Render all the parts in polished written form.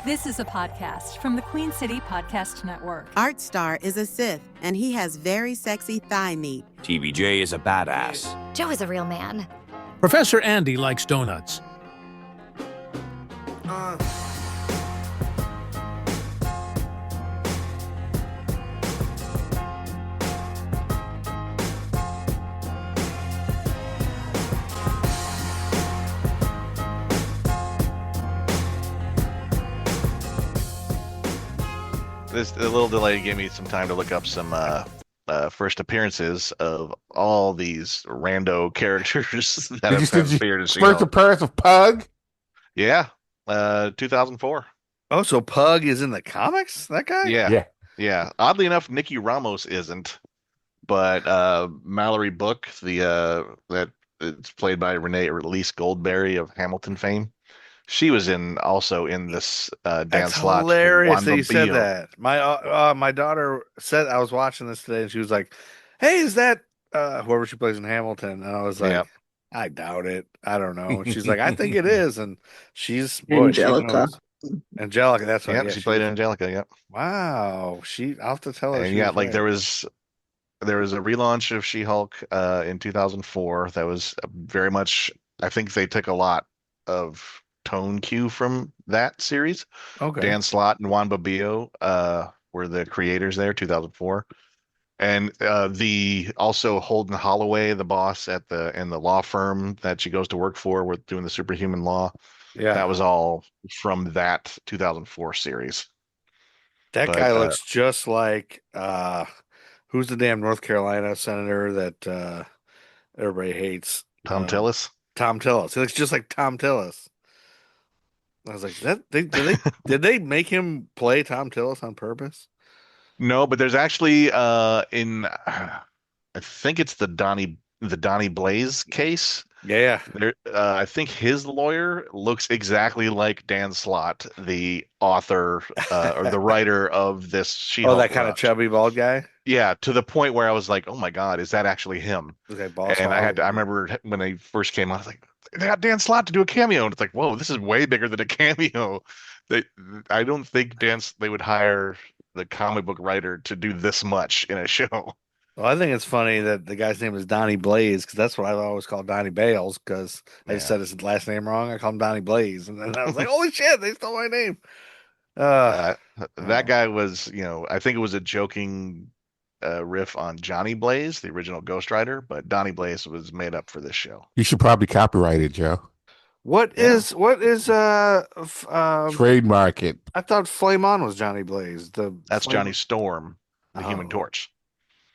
This is a podcast from the Queen City Podcast Network. Art Star is a Sith, and he has very sexy thigh meat. TBJ is a badass. Joe is a real man. Professor Andy likes donuts. This a little delay gave me some time to look up some first appearances of all these rando characters that have appeared in First appearance of Pug? Yeah, 2004. Oh, so Pug is in the comics? That guy? Yeah. Oddly enough, Nikki Ramos isn't, but Mallory Book, that it's played by Renee Elise Goldberry of Hamilton fame. She was also in this Dan Slott. Hilarious that you said that. My daughter said, I was watching this today, and she was like, "Hey, is that whoever she plays in Hamilton?" And I was like, Yep. "I doubt it. I don't know." And she's like, "I think it is." And she's Angelica. Angelica, that's right. Yeah, she played Angelica. Yep. Wow. I'll have to tell her. And there was a relaunch of She-Hulk in 2004 that was very much. I think they took a lot of tone cue from that series. Okay. Dan Slott and Juan Babio were the creators there, 2004. And also Holden Holloway, the boss in the law firm that she goes to work for with doing the superhuman law. Yeah. That was all from that 2004 series. That guy looks just like who's the damn North Carolina senator that everybody hates? Tom Tillis. Tom Tillis. He looks just like Tom Tillis. I was like, did they make him play Tom Tillis on purpose? No, but there's actually I think it's the Donnie Blaze case. Yeah. I think his lawyer looks exactly like Dan Slott, the author or the writer of this She-Hulk. Oh, that kind of chubby bald guy? Yeah, to the point where I was like, oh my God, is that actually him? Okay, I remember when they first came out, I was like, they got Dan Slott to do a cameo. And it's like, whoa, this is way bigger than a cameo. I don't think they would hire the comic book writer to do this much in a show. Well, I think it's funny that the guy's name is Donnie Blaze, because that's what I've always called Donnie Bales, because I just said his last name wrong. I called him Donnie Blaze. And then I was like, holy shit, they stole my name. That guy was, I think it was a joking riff on Johnny Blaze, the original Ghost Rider, but Donnie Blaze was made up for this show. You should probably copyright it, Joe. What is trademark it? I thought Flame On was Johnny Blaze. That's Johnny Storm, the Human Torch.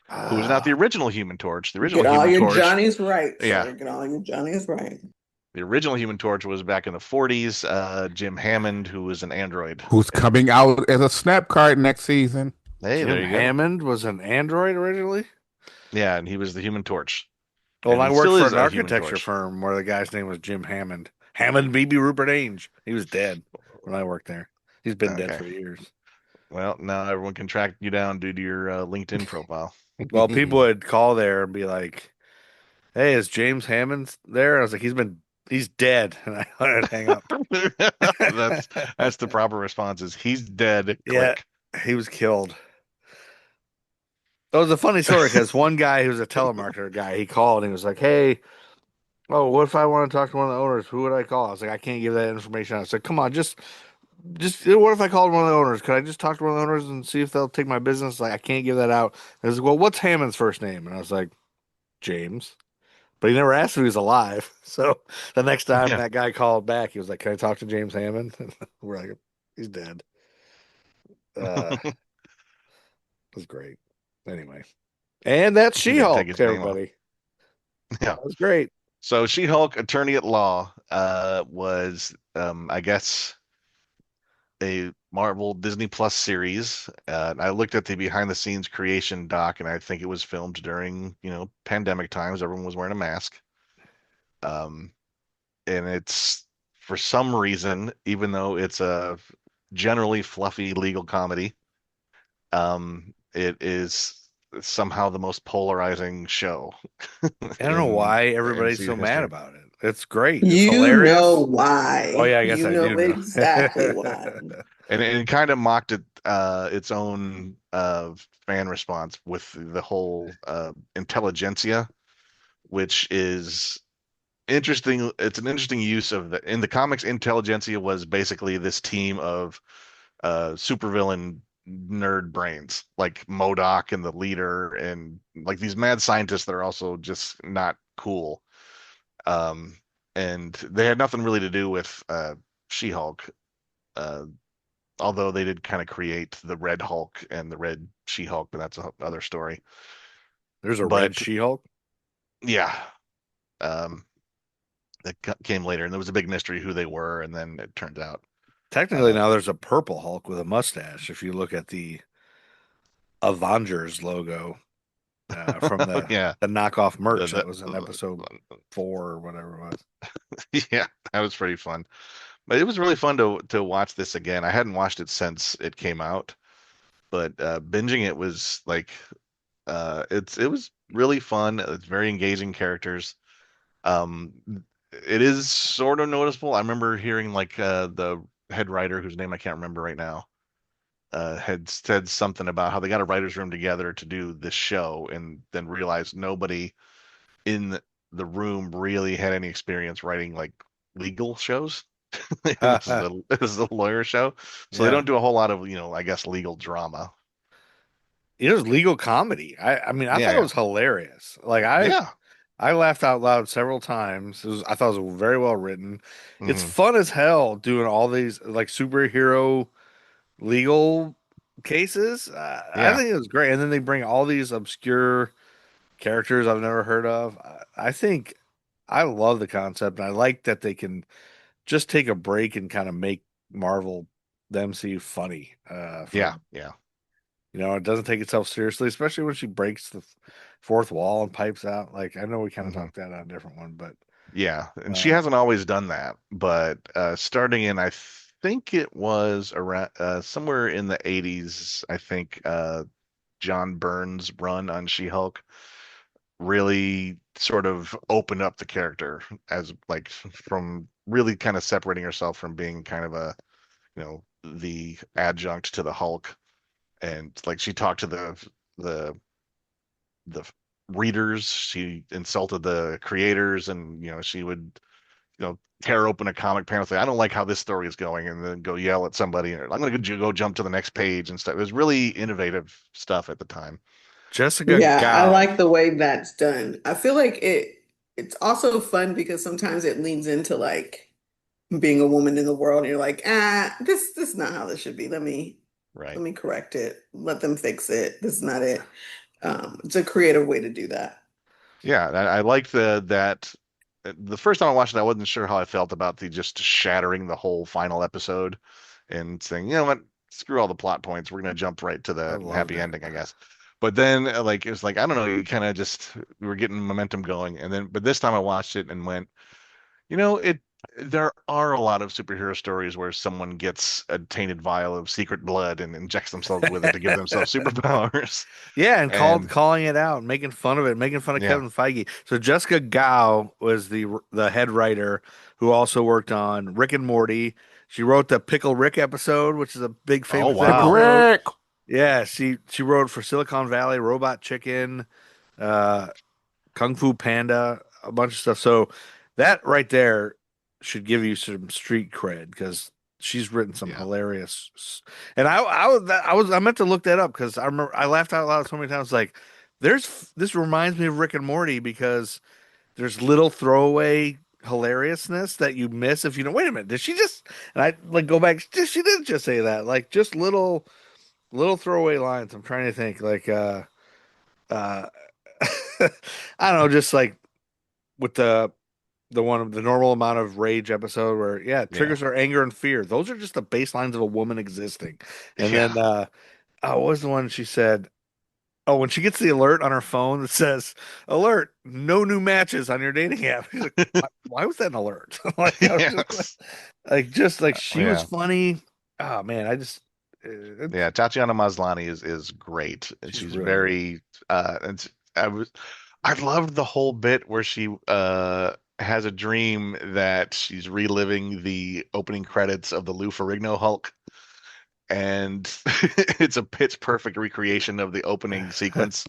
Who was not the original Human Torch. The original Get all Human your Torch. Johnnies right. Yeah. Sir. Get all your Johnnies right. The original Human Torch was back in the 40s. Jim Hammond, who was an android. Who's coming out as a snap card next season. Hey, there you go. Hammond was an android originally? Yeah, and he was the Human Torch. Well, I worked for an architecture firm where the guy's name was Jim Hammond. Hammond B.B. Rupert Ainge. He was dead when I worked there. He's been dead for years. Well, now everyone can track you down due to your LinkedIn profile. Well, people would call there and be like, "Hey, is James Hammond there?" I was like, "He's dead," and I let it hang up. That's the proper response. Is he's dead? Yeah, he was killed. It was a funny story because one guy who's a telemarketer guy, he called and he was like, "Hey, what if I want to talk to one of the owners? Who would I call?" I was like, "I can't give that information out." I said, "Come on, just what if I called one of the owners? Could I just talk to one of the owners and see if they'll take my business?" Like, I can't give that out. I was like, "Well, what's Hammond's first name?" And I was like, "James." But he never asked if he was alive. So the next time that guy called back, he was like, "Can I talk to James Hammond?" And we're like, "He's dead." It was great. Anyway. And that's She-Hulk, everybody. Yeah. That was great. So She-Hulk, Attorney at Law, was, I guess, a Marvel Disney Plus series. I looked at the behind the scenes creation doc, and I think it was filmed during, pandemic times. Everyone was wearing a mask. And it's, for some reason, even though it's a generally fluffy legal comedy, it is somehow the most polarizing show. I don't know why everybody's so mad about it. It's great. It's You hilarious. know why. Oh yeah, I guess you I know do know exactly why. And it kind of mocked its own fan response with the whole intelligentsia, which is interesting. It's an interesting use of in the comics. Intelligentsia was basically this team of supervillain nerd brains, like MODOK and the leader, and like these mad scientists that are also just not cool. And they had nothing really to do with She-Hulk. Uh, Although they did kind of create the Red Hulk and the Red She-Hulk, but that's another story. There's a red But She-Hulk. yeah, um, that came later, and there was a big mystery who they were, and then it turns out. Technically, now there's a purple Hulk with a mustache. If you look at the Avengers logo from Yeah, the knockoff merch the, that was in episode 4 or whatever it was. yeah, that was pretty fun. But it was really fun to watch this again. I hadn't watched it since it came out, but binging it was like it was really fun. It's very engaging characters. Um, it is sort of noticeable. I remember hearing like the head writer, whose name I can't remember right now, had said something about how they got a writer's room together to do this show, and then realized nobody in the room really had any experience writing like legal shows. It was a lawyer show, so they Yeah. don't do a whole lot of, I guess, legal drama. It was legal comedy. I mean, I thought it was hilarious. Like Yeah. I laughed out loud several times. I thought it was very well written. It's Mhm. fun as hell doing all these like superhero legal cases. I Yeah. think it was great. And then they bring all these obscure characters I've never heard of. I think I love the concept. And I like that they can just take a break and kind of make Marvel the MCU funny. Yeah. From Yeah. it doesn't take itself seriously, especially when she breaks the fourth wall and pipes out. Like I know we kind of Mhm. talked that on a different one, but Yeah. And she hasn't always done that, but starting in, I think it was around somewhere in the 80s, I think John Byrne's run on She-Hulk really sort of opened up the character as like from really kind of separating herself from being kind of the adjunct to the Hulk. And like she talked to the the readers, she insulted the creators, and she would tear open a comic panel, say, I don't like how this story is going, and then go yell at somebody, or I'm going to go jump to the next page and stuff. It was really innovative stuff at the time. Jessica Yeah, I Gao. like the way that's done. I feel like it's also fun because sometimes it leans into like being a woman in the world and you're like, this is not how this should be. Right. Let me correct it. Let them fix it. This is not it. It's a creative way to do that. Yeah, I liked that the first time I watched it, I wasn't sure how I felt about the just shattering the whole final episode and saying, you know what, screw all the plot points. We're gonna jump right to I the loved happy it. ending, I guess. But then like it was like, I don't know, you kind of just we were getting momentum going, and then but this time I watched it and went, it there are a lot of superhero stories where someone gets a tainted vial of secret blood and injects themselves with it to give themselves superpowers. Yeah, and And calling it out, making fun of it, making fun of yeah. Kevin Feige. So Jessica Gao was the head writer who also worked on Rick and Morty. She wrote the Pickle Rick episode, which is a big Oh famous wow. episode. Rick. Yeah, she wrote for Silicon Valley, Robot Chicken, uh, Kung Fu Panda, a bunch of stuff. So that right there should give you some street cred because she's written some Yeah. hilarious. And I meant to look that up because I remember I laughed out loud so many times. Like, this reminds me of Rick and Morty because there's little throwaway hilariousness that you miss if you don't. Wait a minute, did she just? And I like go back. She didn't just say that. Like just little throwaway lines. I'm trying to think. Like uh I don't know, just like with the normal amount of rage episode where Yeah. triggers are anger and fear. Those are just the baselines of a woman existing. And Yeah. then what was the one she said? Oh, when she gets the alert on her phone that says, "Alert, no new matches on your dating app." She's like, why was that an alert? Like, I was Yes. just like she was Yeah. funny. Oh man, Yeah, Tatiana Maslany is great, and she's she's really good. very and I loved the whole bit where she has a dream that she's reliving the opening credits of the Lou Ferrigno Hulk, and it's a pitch perfect recreation of the opening sequence.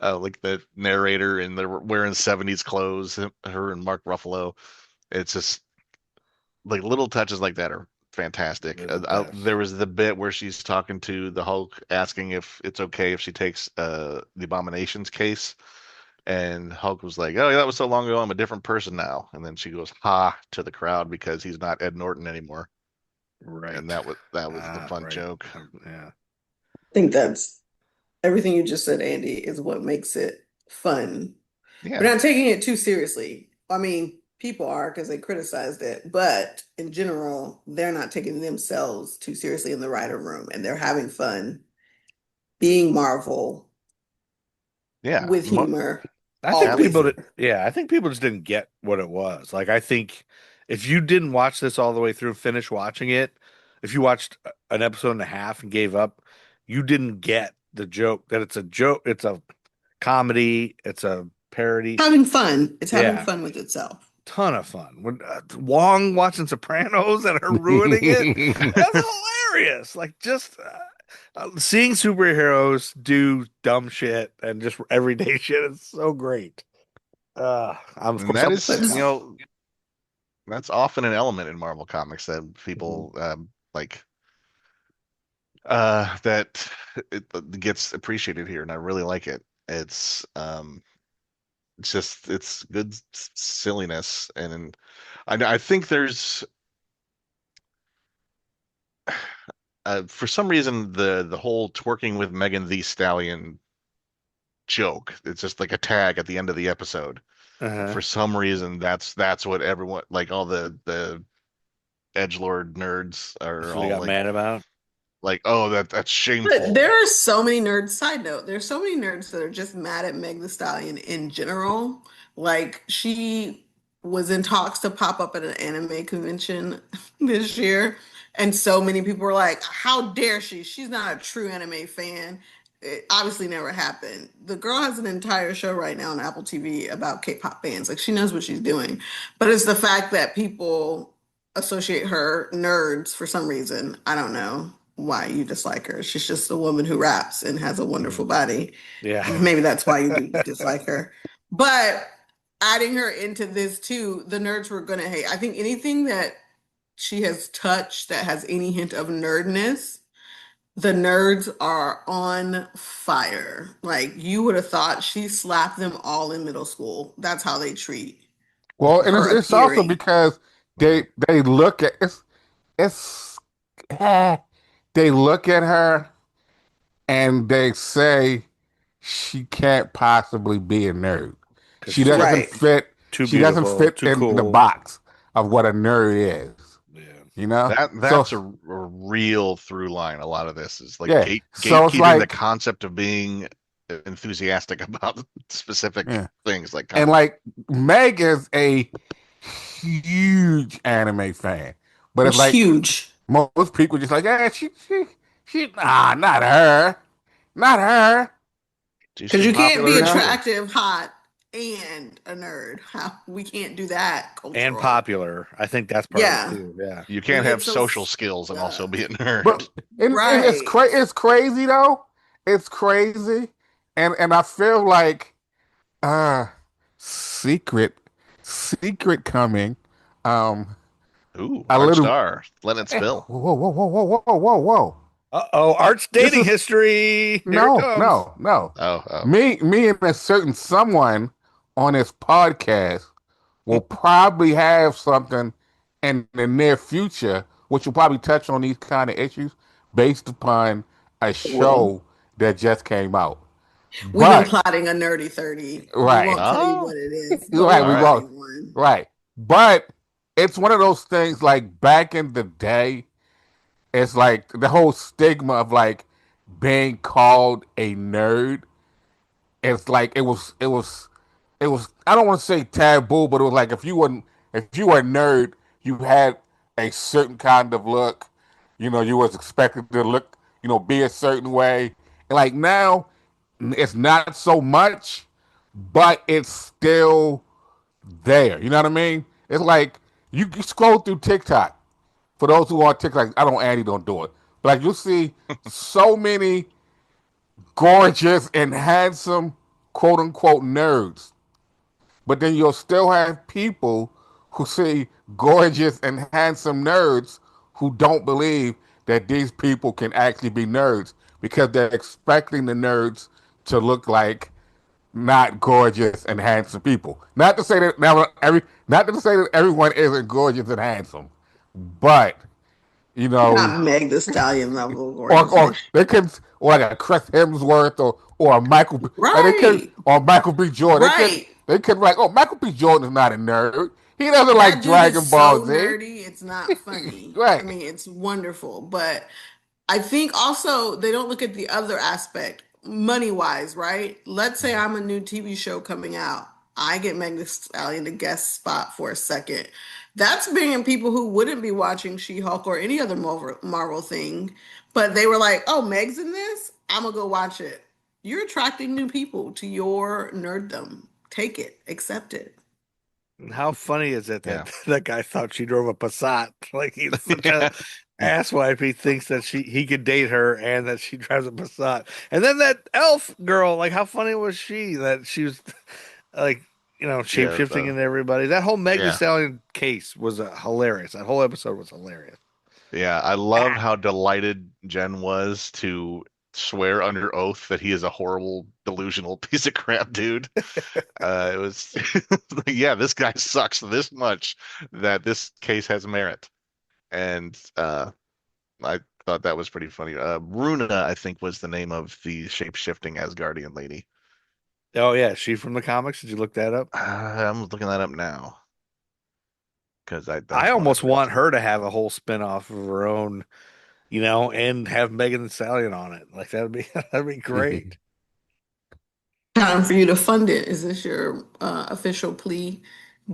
Like the narrator and they're wearing 70s clothes, her and Mark Ruffalo. It's just like little touches like that are fantastic. They're the best. There was the bit where she's talking to the Hulk, asking if it's okay if she takes the Abomination's case, and Hulk was like, "Oh, yeah, that was so long ago. I'm a different person now." And then she goes, "Ha!" to the crowd because he's not Ed Norton anymore. Right. And that was the fun right. joke. Yeah. I think that's everything you just said, Andy, is what makes it fun. Yeah. We're not taking it too seriously. I mean, people are because they criticized it, but in general, they're not taking themselves too seriously in the writer room, and they're having fun being Marvel Yeah. with humor. I think always. people, I think people just didn't get what it was. Like, I think if you didn't watch this all the way through, finish watching it, if you watched an episode and a half and gave up, you didn't get the joke that it's a joke, it's a comedy, it's a parody. Having fun. It's having Yeah. fun with itself. Ton of fun. When Wong watching Sopranos and her ruining it, that's hilarious. Like, just seeing superheroes do dumb shit and just everyday shit is so great. I'm And that is, that's often an element in Marvel comics that people like that it gets appreciated here, and I really like it. It's it's good silliness, and I think there's for some reason the whole twerking with Megan Thee Stallion joke. It's just like a tag at the end of the episode. For some reason, that's what everyone, like all the edgelord nerds are That's what all they got like, mad about. Like, oh, that's shameful. But there are so many nerds. Side note, there's so many nerds that are just mad at Meg Thee Stallion in general. Like she was in talks to pop up at an anime convention this year, and so many people were like, "How dare she? She's not a true anime fan." It obviously never happened. The girl has an entire show right now on Apple TV about K-pop bands. Like she knows what she's doing, but it's the fact that people associate her nerds for some reason. I don't know why you dislike her. She's just a woman who raps and has a wonderful body. Yeah. Maybe that's why you do dislike her. But adding her into this too, the nerds were gonna hate. I think anything that she has touched that has any hint of nerdness, the nerds are on fire. Like you would have thought she slapped them all in middle school. That's how they treat Well, and her it's also appearing. because they look at it's they look at her and they say she can't possibly be a nerd. She doesn't Right. fit. Too She doesn't beautiful, fit too in the cool. box of what a nerd is. Yeah. You know, That's so, a real through line. A lot of this is like Yeah. So it's gatekeeping like- the concept of being enthusiastic about specific Yeah. things like and comics. like Meg is a huge anime fan, but it's like huge. most people just like, not her, not her. Because you can't be popular, attractive, hot, and a nerd. We can't do that. And cultural. popular. I think that's part Yeah. of it too. Yeah. You can't We have get so social skills and also be a nerd. But and it's Right. it's crazy though. It's crazy, and I feel like secret coming. Ooh, a Art little- Star, let it spill. Whoa. Art's dating is- history. Here it No. Oh, Me and a certain someone on this podcast will probably have something in the near future, which will probably touch on these kind of issues based upon a show that just came out. We've been But plotting a nerdy 30. Right. We won't tell you Oh. what it is. Right, But we we're won't. plotting one. right, but it's one of those things like back in the day, it's like the whole stigma of like being called a nerd. It's like it was I don't want to say taboo, but it was like if you were a nerd, you had a certain kind of look. You know, you was expected to look, be a certain way. And like now, it's not so much, but it's still there. You know what I mean? It's like you scroll through TikTok. For those who are on TikTok, I don't Andy don't do it. But like you'll see so many gorgeous and handsome quote unquote nerds. But then you'll still have people who see gorgeous and handsome nerds who don't believe that these people can actually be nerds because they're expecting the nerds to look like not gorgeous and handsome people. Not to say that not to say that everyone isn't gorgeous and handsome, but you know, Not Meg the Stallion level or gorgeousness. they could, or like a Chris Hemsworth or a like they could, Right. or Michael B. Jordan. Right. They could like, oh, Michael B. Jordan is not a nerd. He doesn't like That dude Dragon is Ball so Z. nerdy, it's not funny. I Right. mean, it's wonderful, but I think also they don't look at the other aspect, money wise, right? Let's say I'm a new TV show coming out. I get Meg Thee Stallion to guest spot for a second. That's bringing people who wouldn't be watching She-Hulk or any other Marvel thing, but they were like, "Oh, Meg's in this. I'm gonna go watch it." You're attracting new people to your nerddom. Take it, accept it. And how funny is it Yeah. that that guy thought she drove a Passat? Like he's such a asswipe. He thinks that he could date her and that she drives a Passat. And then that elf girl, like how funny was she that she was like, shape Yeah, shifting into everybody. That whole Meg Thee yeah. Stallion case was hilarious. That whole episode was hilarious. Yeah, I love how delighted Jen was to swear under oath that he is a horrible, delusional piece of crap dude. It was like, yeah, this guy sucks this much that this case has merit. And I thought that was pretty funny. Runa, I think, was the name of the shape-shifting Asgardian lady. Oh yeah, she from the comics. Did you look that up? I'm looking that up now because that's I one almost forgot want to. her to have a whole spin-off of her own, and have Megan Thee Stallion on it. Like that'd be that'd be great. Time for you to fund it. Is this your official plea?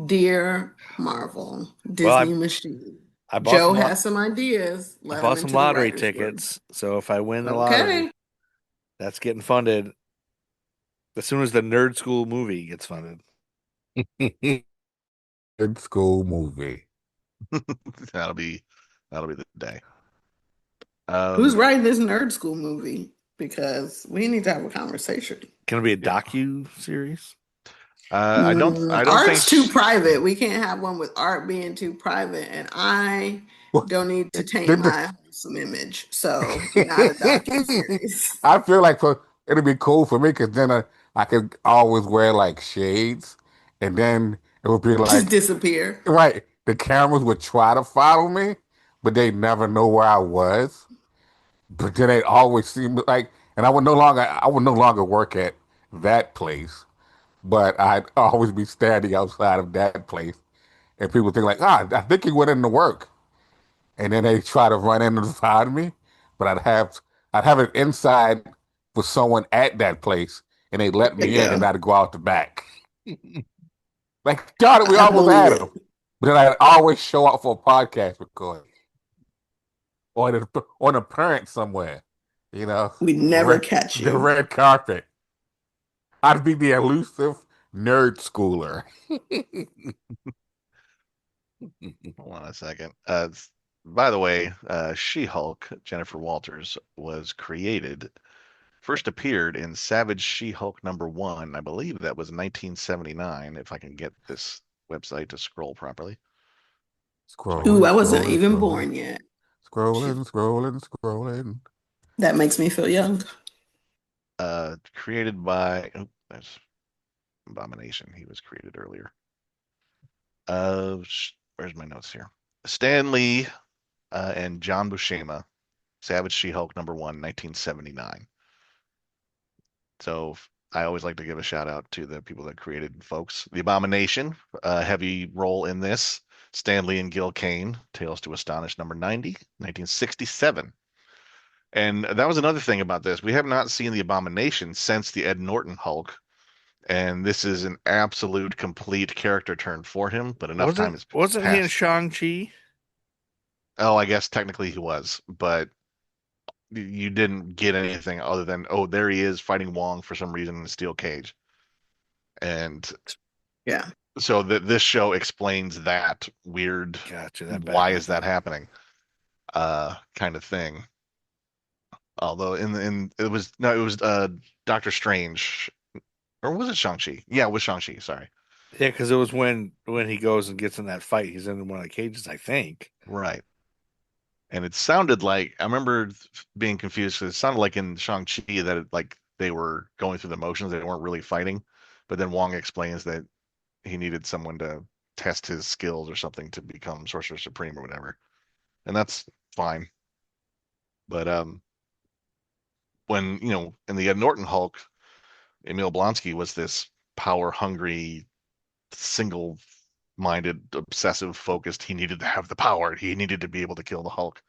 Dear Marvel, Well, Disney Machine. I bought Joe some has some ideas. I Let him bought some into the lottery writer's room. tickets. So if I win the lottery, Okay. that's getting funded as soon as the Nerd School movie gets funded. Nerd School movie. That'll be the day. Who's writing this Nerd School movie? Because we need to have a conversation. Can it be a docu series? I don't think Art's too private. We can't have one with art being too private, and I don't need to taint my wholesome image. So not a docu-series. I feel like it'd be cool for me because then I could always wear like shades, and then it would be Just like disappear. right. The cameras would try to follow me, but they'd never know where I was. But then they'd always see me like, and I would no longer work at that place, but I'd always be standing outside of that place, and people think like, I think he went into work, and then they try to run in and find me, but I'd have it inside for someone at that place, and they'd let me in, and I'd go out the back. Like, darn it, we I almost believe had it. him. But then I'd always show up for a podcast recording or on a parent somewhere, We never catch the you. red carpet. I'd be the elusive nerd schooler. Hold on a second. By the way, She-Hulk, Jennifer Walters, was first appeared in Savage She-Hulk #1. I believe that was 1979, if I can get this website to scroll properly. Ooh, I wasn't even born yet. Scrolling. That makes me feel young. Created by, there's Abomination. He was created earlier. Where's my notes here? Stan Lee and John Buscema, Savage She-Hulk #1, 1979. So I always like to give a shout out to the people that created folks. The Abomination, heavy role in this. Stan Lee and Gil Kane, Tales to Astonish #90, 1967. And that was another thing about this. We have not seen the Abomination since the Ed Norton Hulk. And this is an absolute complete character turn for him, but enough time has Wasn't he in passed. Shang-Chi? Oh, I guess technically he was, but you didn't get anything other than, oh, there he is fighting Wong for some reason in a steel cage. And Yeah. So that this show explains that weird, Gotcha. That why background is that story. happening, kind of thing. Although in it was no, it was Doctor Strange, or was it Shang-Chi? Yeah, it was Shang-Chi. Sorry. Yeah, because it was when he goes and gets in that fight. He's in one of the cages, I think. Right. And it sounded like I remember being confused because it sounded like in Shang-Chi that like they were going through the motions, they weren't really fighting. But then Wong explains that he needed someone to test his skills or something to become Sorcerer Supreme or whatever. And that's fine. But when, in the Ed Norton Hulk, Emil Blonsky was this power hungry, single minded, obsessive focused. He needed to have the power. He needed to be able to kill the Hulk.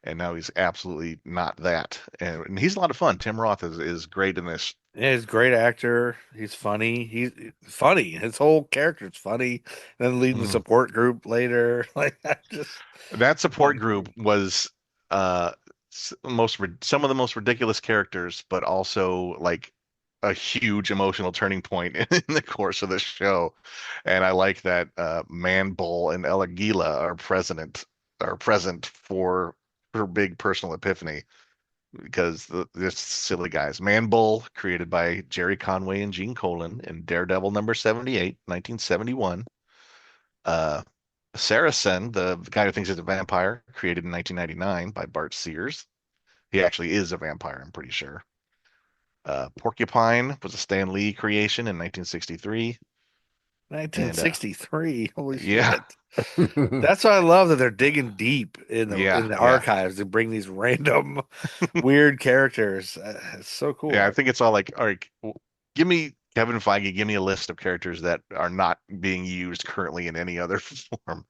And now he's absolutely not that. And he's a lot of fun. Tim Roth is great in this. Yeah, he's a great actor. He's funny. He's funny. His whole character's funny. And then leading the Mhm. support group later. Like I just That oh, support he's group great. was some of the most ridiculous characters, but also like a huge emotional turning point in the course of the show. And I like that Man Bull and Ella Gila are present for her big personal epiphany because they're silly guys. Man Bull, created by Jerry Conway and Gene Colan in Daredevil number 78, 1971. Uh, Saracen, the guy who thinks he's a vampire, created in 1999 by Bart Sears. He actually is a vampire, I'm pretty sure. Porcupine was a Stan Lee creation in 1963. And 1963. Holy yeah, shit. That's why I love that they're digging deep in the yeah, in the yeah. archives to bring these random weird characters. It's so Yeah, cool. I think it's all like, all right, give me Kevin Feige, give me a list of characters that are not being used currently in any other form.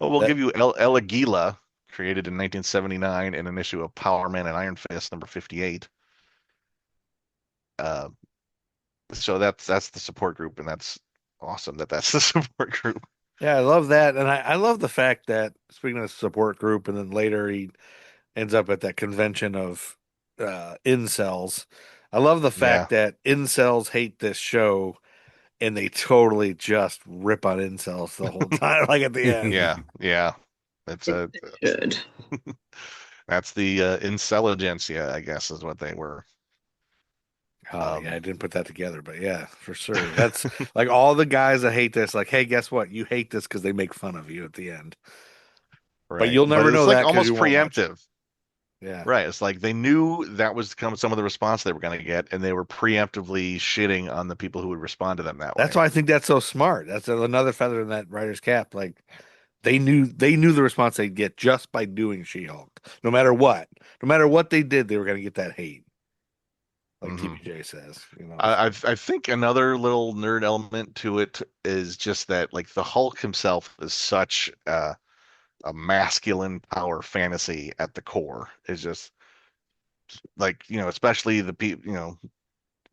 Oh, we'll That give you El Aguila, created in 1979 in an issue of Power Man and Iron Fist number 58. Uh, so that's the support group, and that's awesome that that's the support group. yeah, I love that. And I love the fact that speaking of the support group, and then later he ends up at that convention of incels. I love the Yeah, fact that incels hate this show and they totally just rip on incels the whole time, like at the end. yeah, yeah. That's a Should. that's the intelligentsia, I guess, is what they were. Oh yeah, I Um, didn't put that together, but yeah, for sure. That's like all the guys that hate this, like, hey, guess what? You hate this because they make fun of you at the end. But right, you'll but never it's know like that because you almost won't watch it. preemptive. Yeah. Right. It's like they knew that was some of the response they were going to get, and they were preemptively shitting on the people who would respond to them that That's way. why I think that's so smart. That's another feather in that writer's cap. Like they knew the response they'd get just by doing She-Hulk. No matter what. No matter what they did, they were gonna get that hate. Like Hmm. TPJ says, I think another little nerd element to it is just that like the Hulk himself is such a masculine power fantasy at the core. It's just like especially the people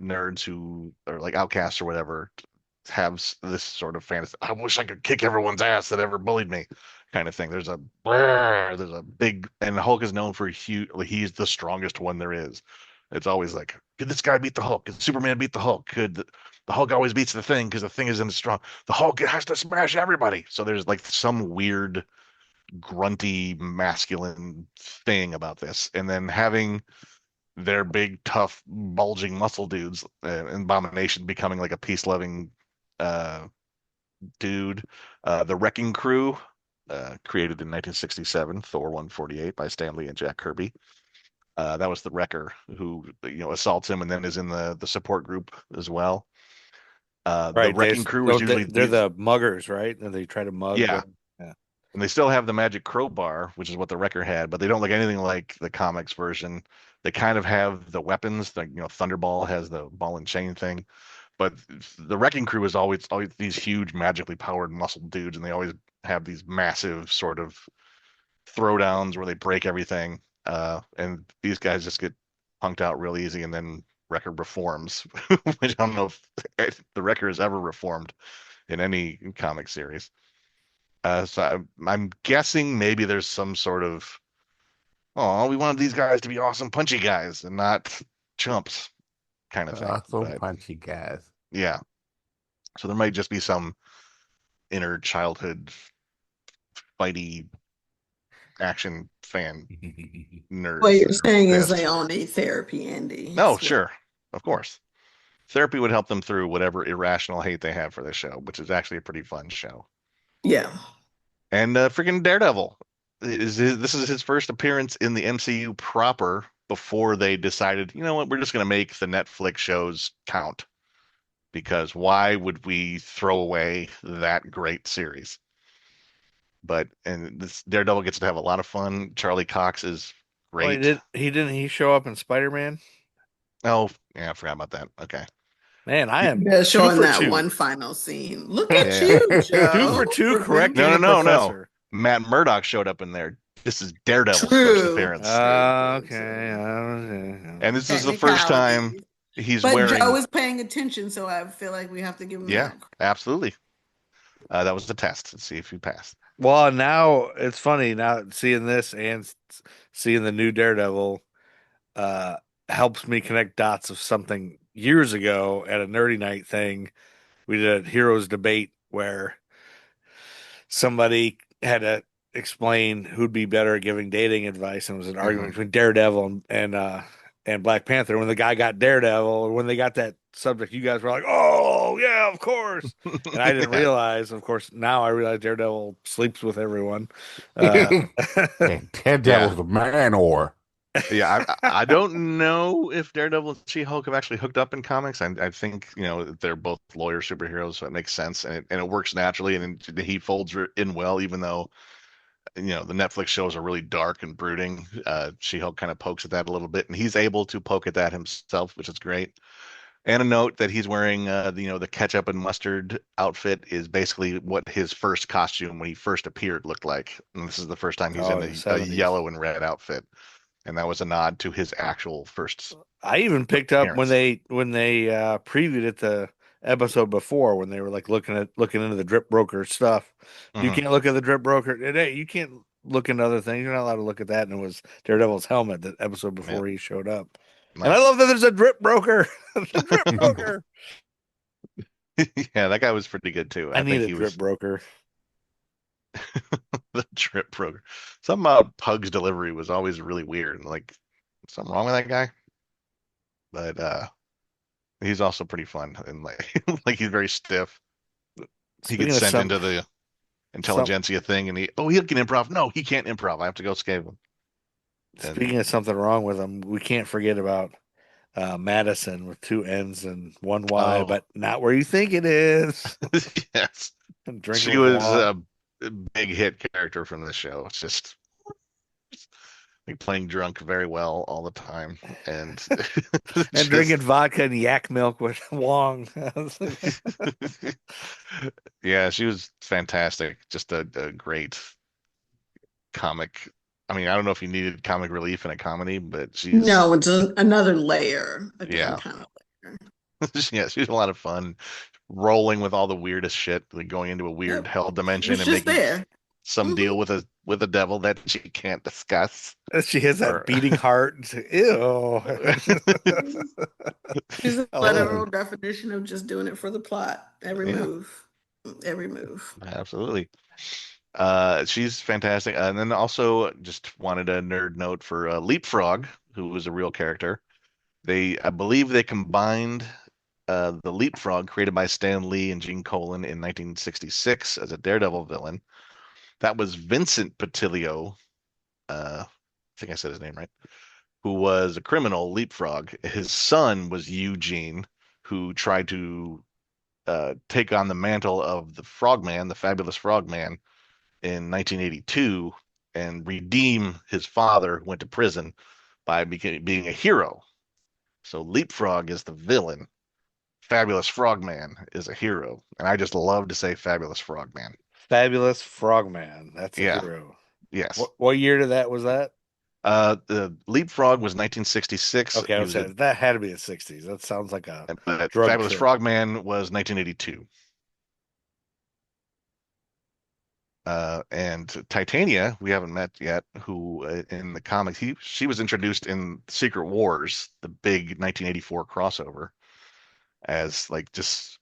nerds who are like outcasts or whatever have this sort of fantasy. I wish I could kick everyone's ass that ever bullied me, kind of thing. There's a big, and Hulk is known for huge. He's the strongest one there is. It's always like, could this guy beat the Hulk? Could Superman beat the Hulk? Could the Hulk always beats the Thing because the Thing isn't strong? The Hulk has to smash everybody. So there's like some weird, grunty, masculine thing about this, and then having their big, tough, bulging muscle dudes, Abomination becoming like a peace-loving uh, dude. The Wrecking Crew, created in 1967, Thor 148 by Stan Lee and Jack Kirby. That was the Wrecker who assaults him and then is in the support group as well. The right. Wrecking Crew is usually They're these, the muggers, right? And they try to mug yeah, yeah. and they still have the magic crowbar, which is what the Wrecker had, but they don't look anything like the comics version. They kind of have the weapons, like Thunderball has the ball and chain thing, but the Wrecking Crew is always these huge magically powered muscle dudes, and they always have these massive sort of throwdowns where they break everything. And these guys just get punked out real easy, and then Wrecker reforms, which I don't know if the Wrecker has ever reformed in any comic series. So I'm guessing maybe there's some sort of, oh, we wanted these guys to be awesome punchy guys and not chumps kind of thing. So But punchy guys. yeah, so there might just be some inner childhood fighty action fan nerds. What you're that are saying is pissed. they all need therapy, Andy. No, That's what- sure, of course. Therapy would help them through whatever irrational hate they have for this show, which is actually a pretty fun show. Yeah. And freaking Daredevil this is his first appearance in the MCU proper before they decided, you know what, we're just going to make the Netflix shows count, because why would we throw away that great series? But and this Daredevil gets to have a lot of fun. Charlie Cox is Well, great. he show up in Spider-Man? Oh, yeah, I forgot about that. Okay. Man, I am Yeah, 2 showing for that 2. one final scene. Look at Yeah. you, 2 Joe. for 2 correcting No, the no, no, no. professor. Matt Murdock showed up in there. This is Daredevil's True. first appearance. Okay. And this is the first time he's But wearing. Joe is paying attention, so I feel like we have to give him Yeah, that. absolutely. That was the test. Let's see if you passed. Well, now it's funny now seeing this and seeing the new Daredevil helps me connect dots of something years ago at a nerdy night thing. We did a heroes debate where somebody had to explain who'd be better at giving dating advice, and it was an argument between Daredevil and Black Panther. When the guy got Daredevil, or when they got that subject, you guys were like, "Oh yeah, of course." And I didn't realize, of course, now I realize Daredevil sleeps with everyone. And Daredevil's a man or. Yeah, I don't know if Daredevil and She-Hulk have actually hooked up in comics. I think, you know, they're both lawyer superheroes, so it makes sense, and it works naturally, and he folds in well, even though, you know, the Netflix shows are really dark and brooding. She-Hulk kind of pokes at that a little bit, and he's able to poke at that himself, which is great. And a note that he's wearing, the ketchup and mustard outfit is basically what his first costume when he first appeared looked like. And this is the first time he's in the a 70s. yellow and red outfit. And that was a nod to his actual first. I even picked up appearance. when they previewed it the episode before, when they were like looking into the drip broker stuff. You Mhm. can't look at the drip broker. Hey, you can't look into other things. You're not allowed to look at that. And it was Daredevil's helmet the episode before he showed up. Nice. And I love that there's a drip broker. The drip broker. Yeah, that guy was pretty good too. I need think a he drip was broker. the drip broker. Something about Pug's delivery was always really weird. Like, something wrong with that guy? But he's also pretty fun, and like like he's very stiff. He Speaking gets of sent into the intelligentsia thing, and he can improv. No, he can't improv. I have to go scale him. Speaking of something wrong with him, we can't forget about Madison with 2 N's and 1 Y, Oh. but not where you think it is. Yes, Drinking she with was Law. a big hit character from the show. It's just like playing drunk very well all the time, and And drinking vodka and yak milk with Wong. Yeah, she was fantastic. Just a great comic. I mean, I don't know if you needed comic relief in a comedy, but she's No, it's another layer. A Yeah. different kind of layer. yeah, she's a lot of fun, rolling with all the weirdest shit, like going into a weird Yep. hell dimension It's and just making there. some Mhm. deal with a devil that she can't discuss. She has that Or- beating heart. Ew. She's a I love literal definition of just doing it for the plot. Every Yeah. move. Every move. Absolutely. She's fantastic. And then also just wanted a nerd note for Leapfrog, who was a real character. I believe they combined the Leapfrog created by Stan Lee and Gene Colan in 1966 as a Daredevil villain. That was Vincent Patilio. I think I said his name right. Who was a criminal Leapfrog. His son was Eugene, who tried to take on the mantle of the Frogman, the Fabulous Frogman, in 1982 and redeem his father, who went to prison, by being a hero. So Leapfrog is the villain. Fabulous Frogman is a hero. And I just love to say Fabulous Frogman. Fabulous Frogman. That's a Yeah. hero. Yes. What year was that? The Leapfrog was 1966. Okay, I was saying that had to be the 60s. That sounds like a But drug Fabulous trip. Frogman was 1982. And Titania, we haven't met yet, who in the comics, she was introduced in Secret Wars, the big 1984 crossover, as like just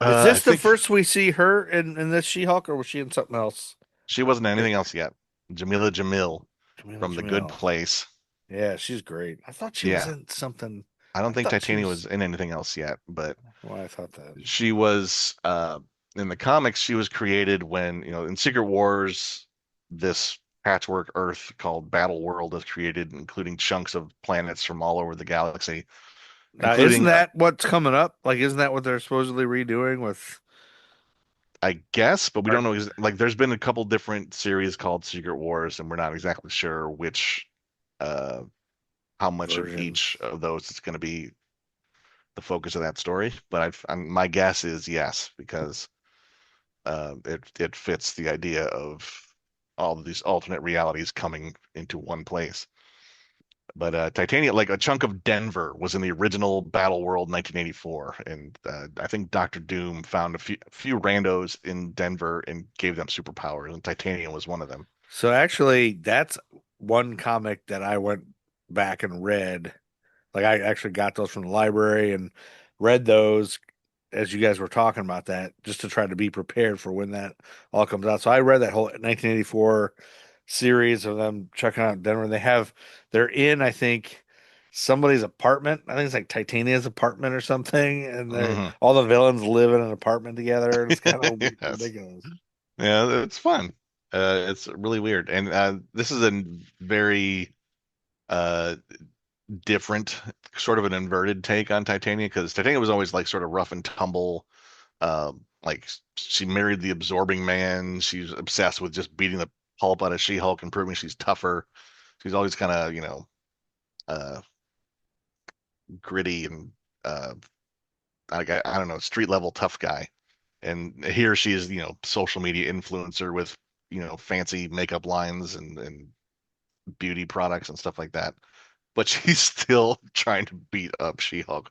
Is this I the think first we see her in this She-Hulk, or was she in something else? she wasn't anything else yet. Jamila Jamil Jamila from The Good Jamil. Place. Yeah, she's great. I thought she was Yeah. in something. I don't think thought she Titania was in anything else yet, but Well, I thought that. she was in the comics. She was created when, in Secret Wars, this patchwork Earth called Battle World is created, including chunks of planets from all over the galaxy, Now, isn't including, that what's coming up? Like, isn't that what they're supposedly redoing with? I guess, but we don't know. Like, there's been a couple different series called Secret Wars, and we're not exactly sure which, uh, how much of Versions. each of those is going to be the focus of that story. But my guess is yes, because it fits the idea of all of these alternate realities coming into one place. But Titania, like a chunk of Denver, was in the original Battle World 1984, and I think Doctor Doom found a few randos in Denver and gave them superpowers, and Titania was one of them. So actually, that's one comic that I went back and read. Like, I actually got those from the library and read those as you guys were talking about that, just to try to be prepared for when that all comes out. So I read that whole 1984 series of them checking out Denver. They're in, I think, somebody's apartment. I think it's like Titania's apartment or something, and Mhm. all the villains live in an apartment together, and it's kind of Yes. ridiculous. Yeah, it's fun. It's really weird, and this is a very uh different, sort of an inverted take on Titania, because Titania was always like sort of rough and tumble. Like, she married the absorbing man. She's obsessed with just beating the pulp out of She-Hulk and proving she's tougher. She's always kind of, uh, gritty and I don't know, street level tough guy. And here she is, social media influencer with, fancy makeup lines and beauty products and stuff like that. But she's still trying to beat up She-Hulk,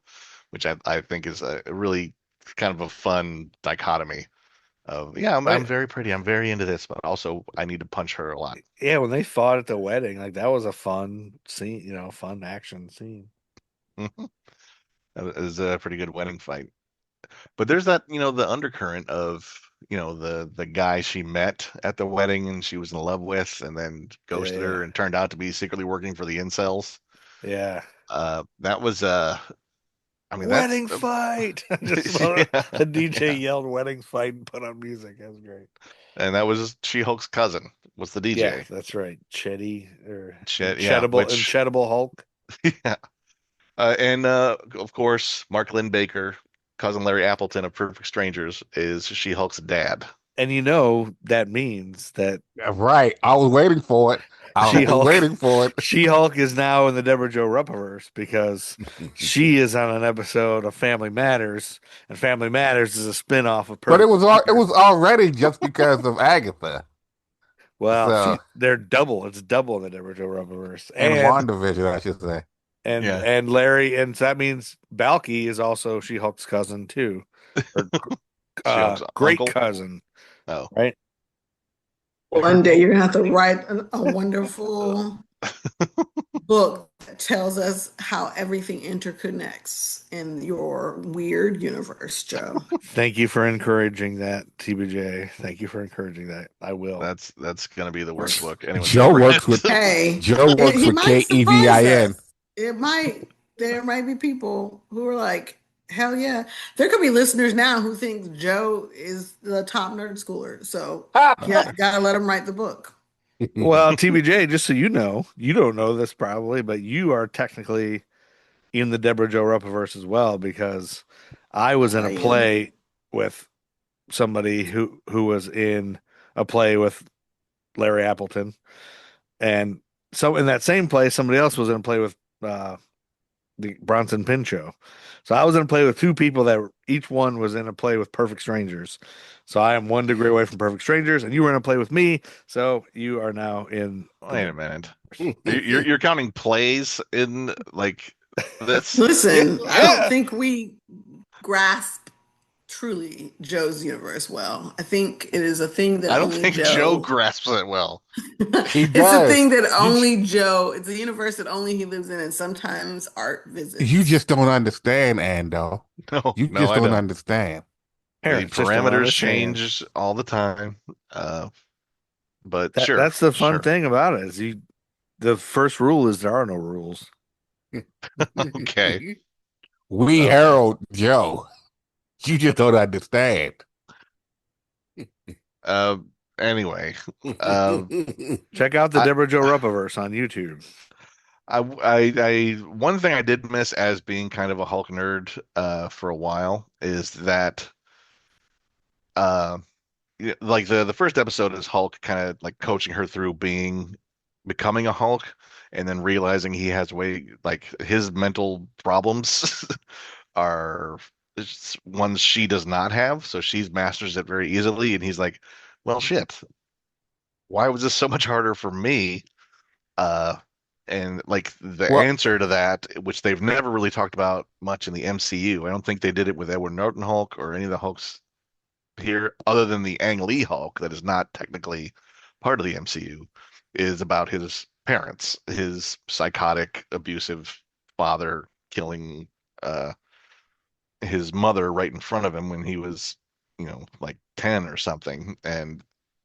which I think is a really kind of a fun dichotomy of, yeah, I'm very pretty, I'm very into this, but also I need to punch her a lot. Yeah, when they fought at the wedding, like that was a fun scene, fun action scene. Mhm. It was a pretty good wedding fight. But there's that, the undercurrent of, the guy she met at the wedding and she was in love with and then ghosted her and turned out to be secretly working for the incels. Yeah. That was I mean, Wedding fight. Just yeah. the DJ yelled wedding fight and put on music. That was great. And that was She-Hulk's cousin, was the Yeah, DJ. that's right. Chetty or Yeah, Incredible Hulk. yeah. And of course, Mark Lynn Baker, cousin Larry Appleton of Perfect Strangers, is She-Hulk's dad. And that means that Right. I was waiting for it. She-Hulk is now in the Deborah Jo Ruppverse because she is on an episode of Family Matters, and Family Matters is a spinoff of But Perfect it was already just because of Agatha. Well, So, they're double. It's double in the Deborah Jo Ruppverse. and WandaVision, I should say. And Larry, and so that means Balky is also She-Hulk's cousin too, or She-Hulk's great uncle? cousin. Oh, right. One day you're gonna have to write a wonderful book that tells us how everything interconnects in your weird universe, Joe. Thank you for encouraging that, TBJ. Thank you for encouraging that. I will. That's gonna be the worst book anyone's Joe ever works read. with Hey, Joe works he with might surprise KEVIN. us. There might be people who are like, hell yeah. There could be listeners now who think Joe is the top nerd schooler. So yeah, gotta let him write the book. Well, TBJ, just so you know, you don't know this probably, but you are technically in the Deborah Jo Ruppverse as well, because I was in a play with somebody who was in a play with Larry Appleton, and so in that same play, somebody else was in a play with the Bronson Pinchot. So I was in a play with two people that each one was in a play with Perfect Strangers. So I am 1 degree away from Perfect Strangers, and you were in a play with me. So you are now in. Wait a minute. You're counting plays in like this? Listen, I don't think we grasp truly Joe's universe well. I think it is a thing that I don't only think Joe grasps it well. He It's does. a thing that only Joe. It's a universe that only he lives in, and sometimes art visits. You just don't understand, Ando. No, You no, just I don't don't. understand. Parents just don't parameters understand. change all the time. But sure, That's the fun sure. thing about it. The first rule is there are no rules. Okay. We Okay. herald Joe. You just don't understand. Uh, anyway, uh, Check out the I, Deborah Joe Ruppaverse on YouTube. one thing I did miss as being kind of a Hulk nerd, for a while is that, uh, like the first episode is Hulk kind of like coaching her through becoming a Hulk, and then realizing he has like his mental problems are ones she does not have, so she masters it very easily, and he's like, well, shit, why was this so much harder for me? Uh, and like the Well, answer to that, which they've never really talked about much in the MCU, I don't think they did it with Edward Norton Hulk or any of the Hulks here, other than the Ang Lee Hulk that is not technically part of the MCU, is about his parents, his psychotic, abusive father killing uh, his mother right in front of him when he was, like 10 or something, and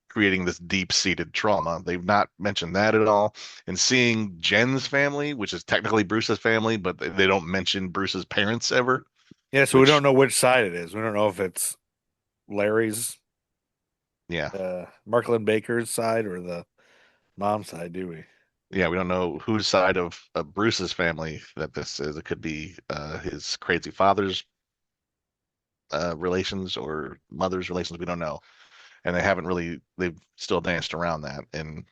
creating this deep-seated trauma. They've not mentioned that at all. And seeing Jen's family, which is technically Bruce's family, but they don't mention Bruce's parents ever, Yeah, so we don't which, know which side it is. We don't know if it's Larry's, yeah, Marklin Baker's side or the mom's side, do we? yeah, we don't know whose side of Bruce's family that this is. It could be his crazy father's relations or mother's relations. We don't know. And they've still danced around that. And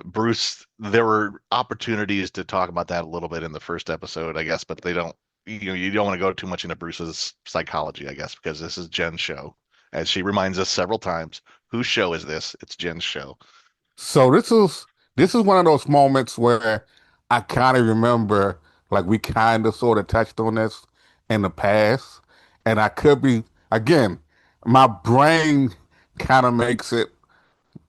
Bruce, there were opportunities to talk about that a little bit in the first episode, I guess, but they don't, you don't want to go too much into Bruce's psychology, I guess, because this is Jen's show. As she reminds us several times, whose show is this? It's Jen's show. so this is one of those moments where I kind of remember, like we kind of sort of touched on this in the past, and I could be again, my brain kind of makes it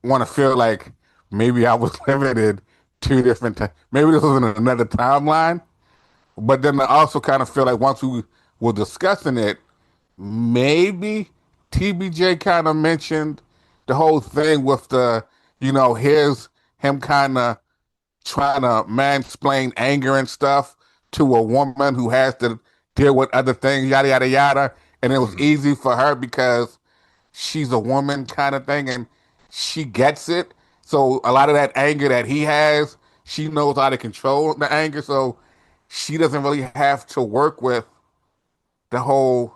want to feel like maybe I was living in two different times. Maybe this was in another timeline, but then I also kind of feel like once we were discussing it, maybe TBJ kind of mentioned the whole thing with his him kind of trying to mansplain anger and stuff to a woman who has to deal with other things, yada yada yada. And it was Mhm. easy for her because she's a woman kind of thing and she gets it. So a lot of that anger that he has, she knows how to control the anger. So she doesn't really have to work with the whole,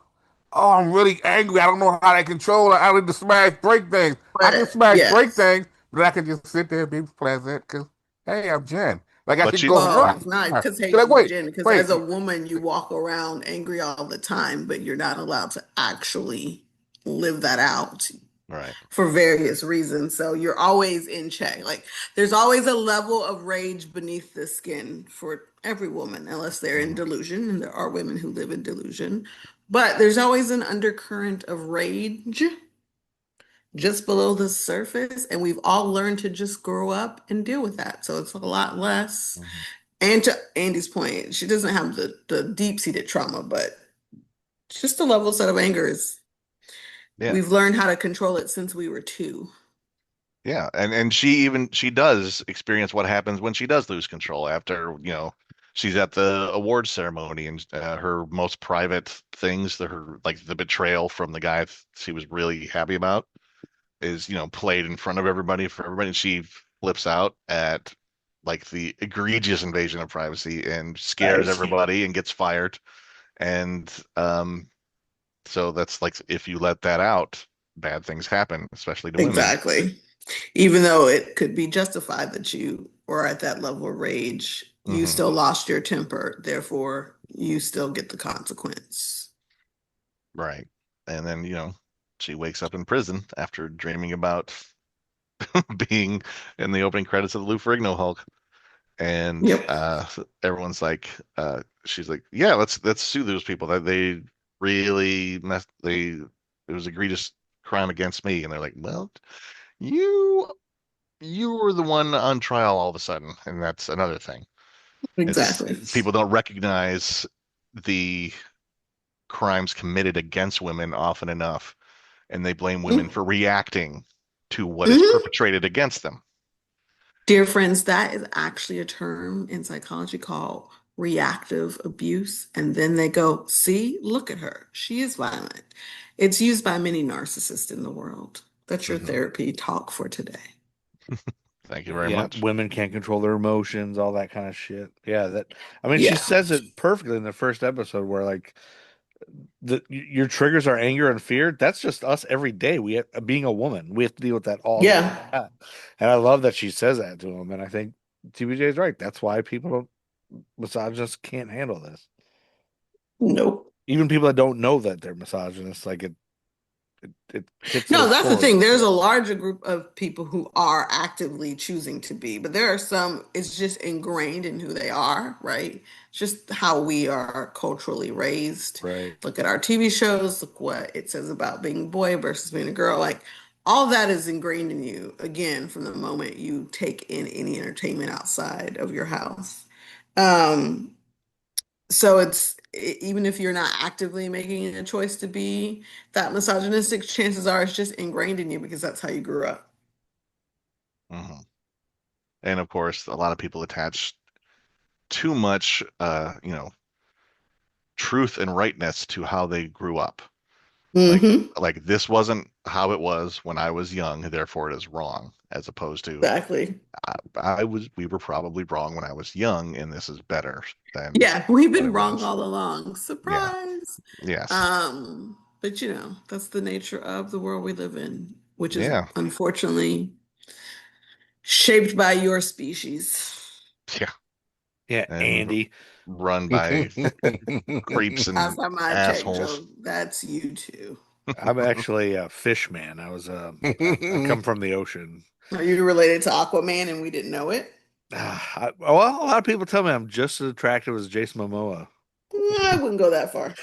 oh, I'm really angry. I don't know how to control it. I need to smash break things. I can But smash break yes. things, but I can just sit there and be pleasant because, hey, I'm Jen. Like I But could she, go, Well, rah, it's not rah. because hey, Be like, she's wait, Jen. Because wait. as a woman, you walk around angry all the time, but you're not allowed to actually live that out right. for various reasons. So you're always in check. Like there's always a level of rage beneath the skin for every woman, unless they're in Mhm. delusion, and there are women who live in delusion. But there's always an undercurrent of rage just below the surface, and we've all learned to just grow up and deal with that. So it's a lot less. Mhm. And to Andy's point, she doesn't have the deep-seated trauma, but just the level set of anger is Yeah. we've learned how to control it since we were two. Yeah, and she does experience what happens when she does lose control after, she's at the awards ceremony, and her most private things, her like the betrayal from the guy she was really happy about is, played in front of everybody for everybody, and she flips out at like the egregious invasion of privacy and scares Right. everybody and gets fired. And so that's like, if you let that out, bad things happen, especially to women. Exactly. Even though it could be justified that you were at that level of rage, you Hmm. still lost your temper. Therefore, you still get the consequence. Right. And then, she wakes up in prison after dreaming about being in the opening credits of the Lou Ferrigno Hulk. And Yep. everyone's like, she's like, yeah, let's sue those people that they really messed it was egregious crime against me. And they're like, well, you you were the one on trial all of a sudden, and that's another thing. It's Exactly. people don't recognize the crimes committed against women often enough, and they blame women for reacting to what is Mhm. perpetrated against them. Dear friends, that is actually a term in psychology called reactive abuse. And then they go, see, look at her. She is violent. It's used by many narcissists in the world. That's your Mhm. therapy talk for today. Thank you very Yeah, much. women can't control their emotions, all that kind of shit. Yeah, that I mean, she Yeah. says it perfectly in the first episode where like your triggers are anger and fear. That's just us every day. We have, being a woman, we have to deal with that all the Yeah. time. And I love that she says that to him. And I think TBJ is right. That's why people don't misogynists can't handle this. Nope. Even people that don't know that they're misogynists, like it hits No, those that's the thing. chords. There's a larger group of people who are actively choosing to be, but there are some, it's just ingrained in who they are, right? It's just how we are culturally raised. Right. Look at our TV shows, look what it says about being a boy versus being a girl. Like all that is ingrained in you, again, from the moment you take in any entertainment outside of your house. Um, so even if you're not actively making a choice to be that misogynistic, chances are it's just ingrained in you because that's how you grew up. Hmm. And of course, a lot of people attach too much, truth and rightness to how they grew up. Like, Mm-hmm. like this wasn't how it was when I was young, therefore it is wrong, as opposed to Exactly. we were probably wrong when I was young, and this is better than Yeah, we've what been it wrong was. all along. Yeah. Surprise. Yes. But that's the nature of the world we live in, which is Yeah. unfortunately shaped by your species. Yeah. Yeah, And Andy. run by creeps That's and not my tech assholes. joke. That's you too. I'm actually a fish man. I come from the ocean. Are you related to Aquaman and we didn't know it? Well, a lot of people tell me I'm just as attractive as Jason Momoa. I wouldn't go that far.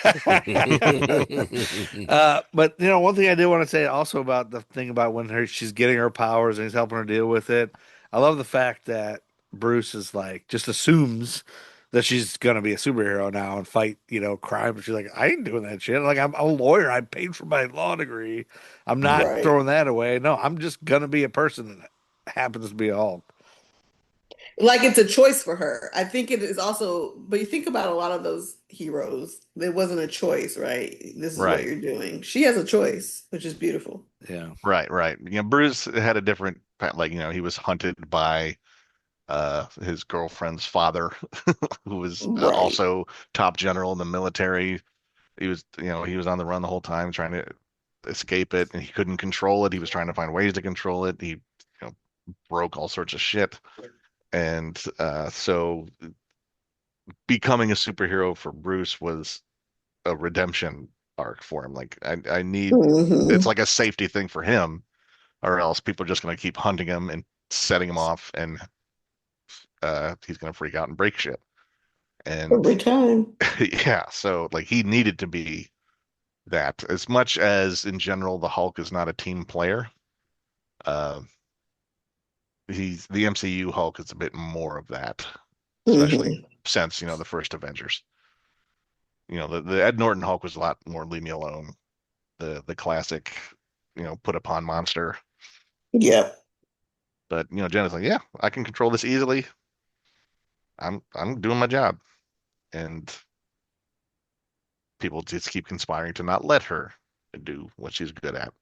But one thing I did want to say also about the thing about when she's getting her powers and he's helping her deal with it. I love the fact that Bruce is like just assumes that she's gonna be a superhero now and fight, crime. But she's like, I ain't doing that shit. Like I'm a lawyer. I paid for my law degree. I'm not Right. throwing that away. No, I'm just gonna be a person that happens to be a Hulk. Like it's a choice for her. I think it is also, but you think about a lot of those heroes, there wasn't a choice, right? This is what Right. you're doing. She has a choice, which is beautiful. Yeah. Right. Right. Bruce had a different, like, he was hunted by his girlfriend's father, who was Right. also top general in the military. He was on the run the whole time trying to escape it, and he couldn't control it. He was trying to find ways to control it. He, broke all sorts of shit. And so becoming a superhero for Bruce was a redemption arc for him. Like I need it's Hmm. like a safety thing for him, or else people are just gonna keep hunting him and setting him off, and he's gonna freak out and break shit. And Every time. yeah, so like he needed to be that. As much as in general the Hulk is not a team player, uh he's the MCU Hulk is a bit more of that, especially Hmm. since, the first Avengers. The Ed Norton Hulk was a lot more leave me alone. The classic, put upon monster. Yep. But Jenna's like, yeah, I can control this easily. I'm doing my job, and people just keep conspiring to not let her do what she's good at,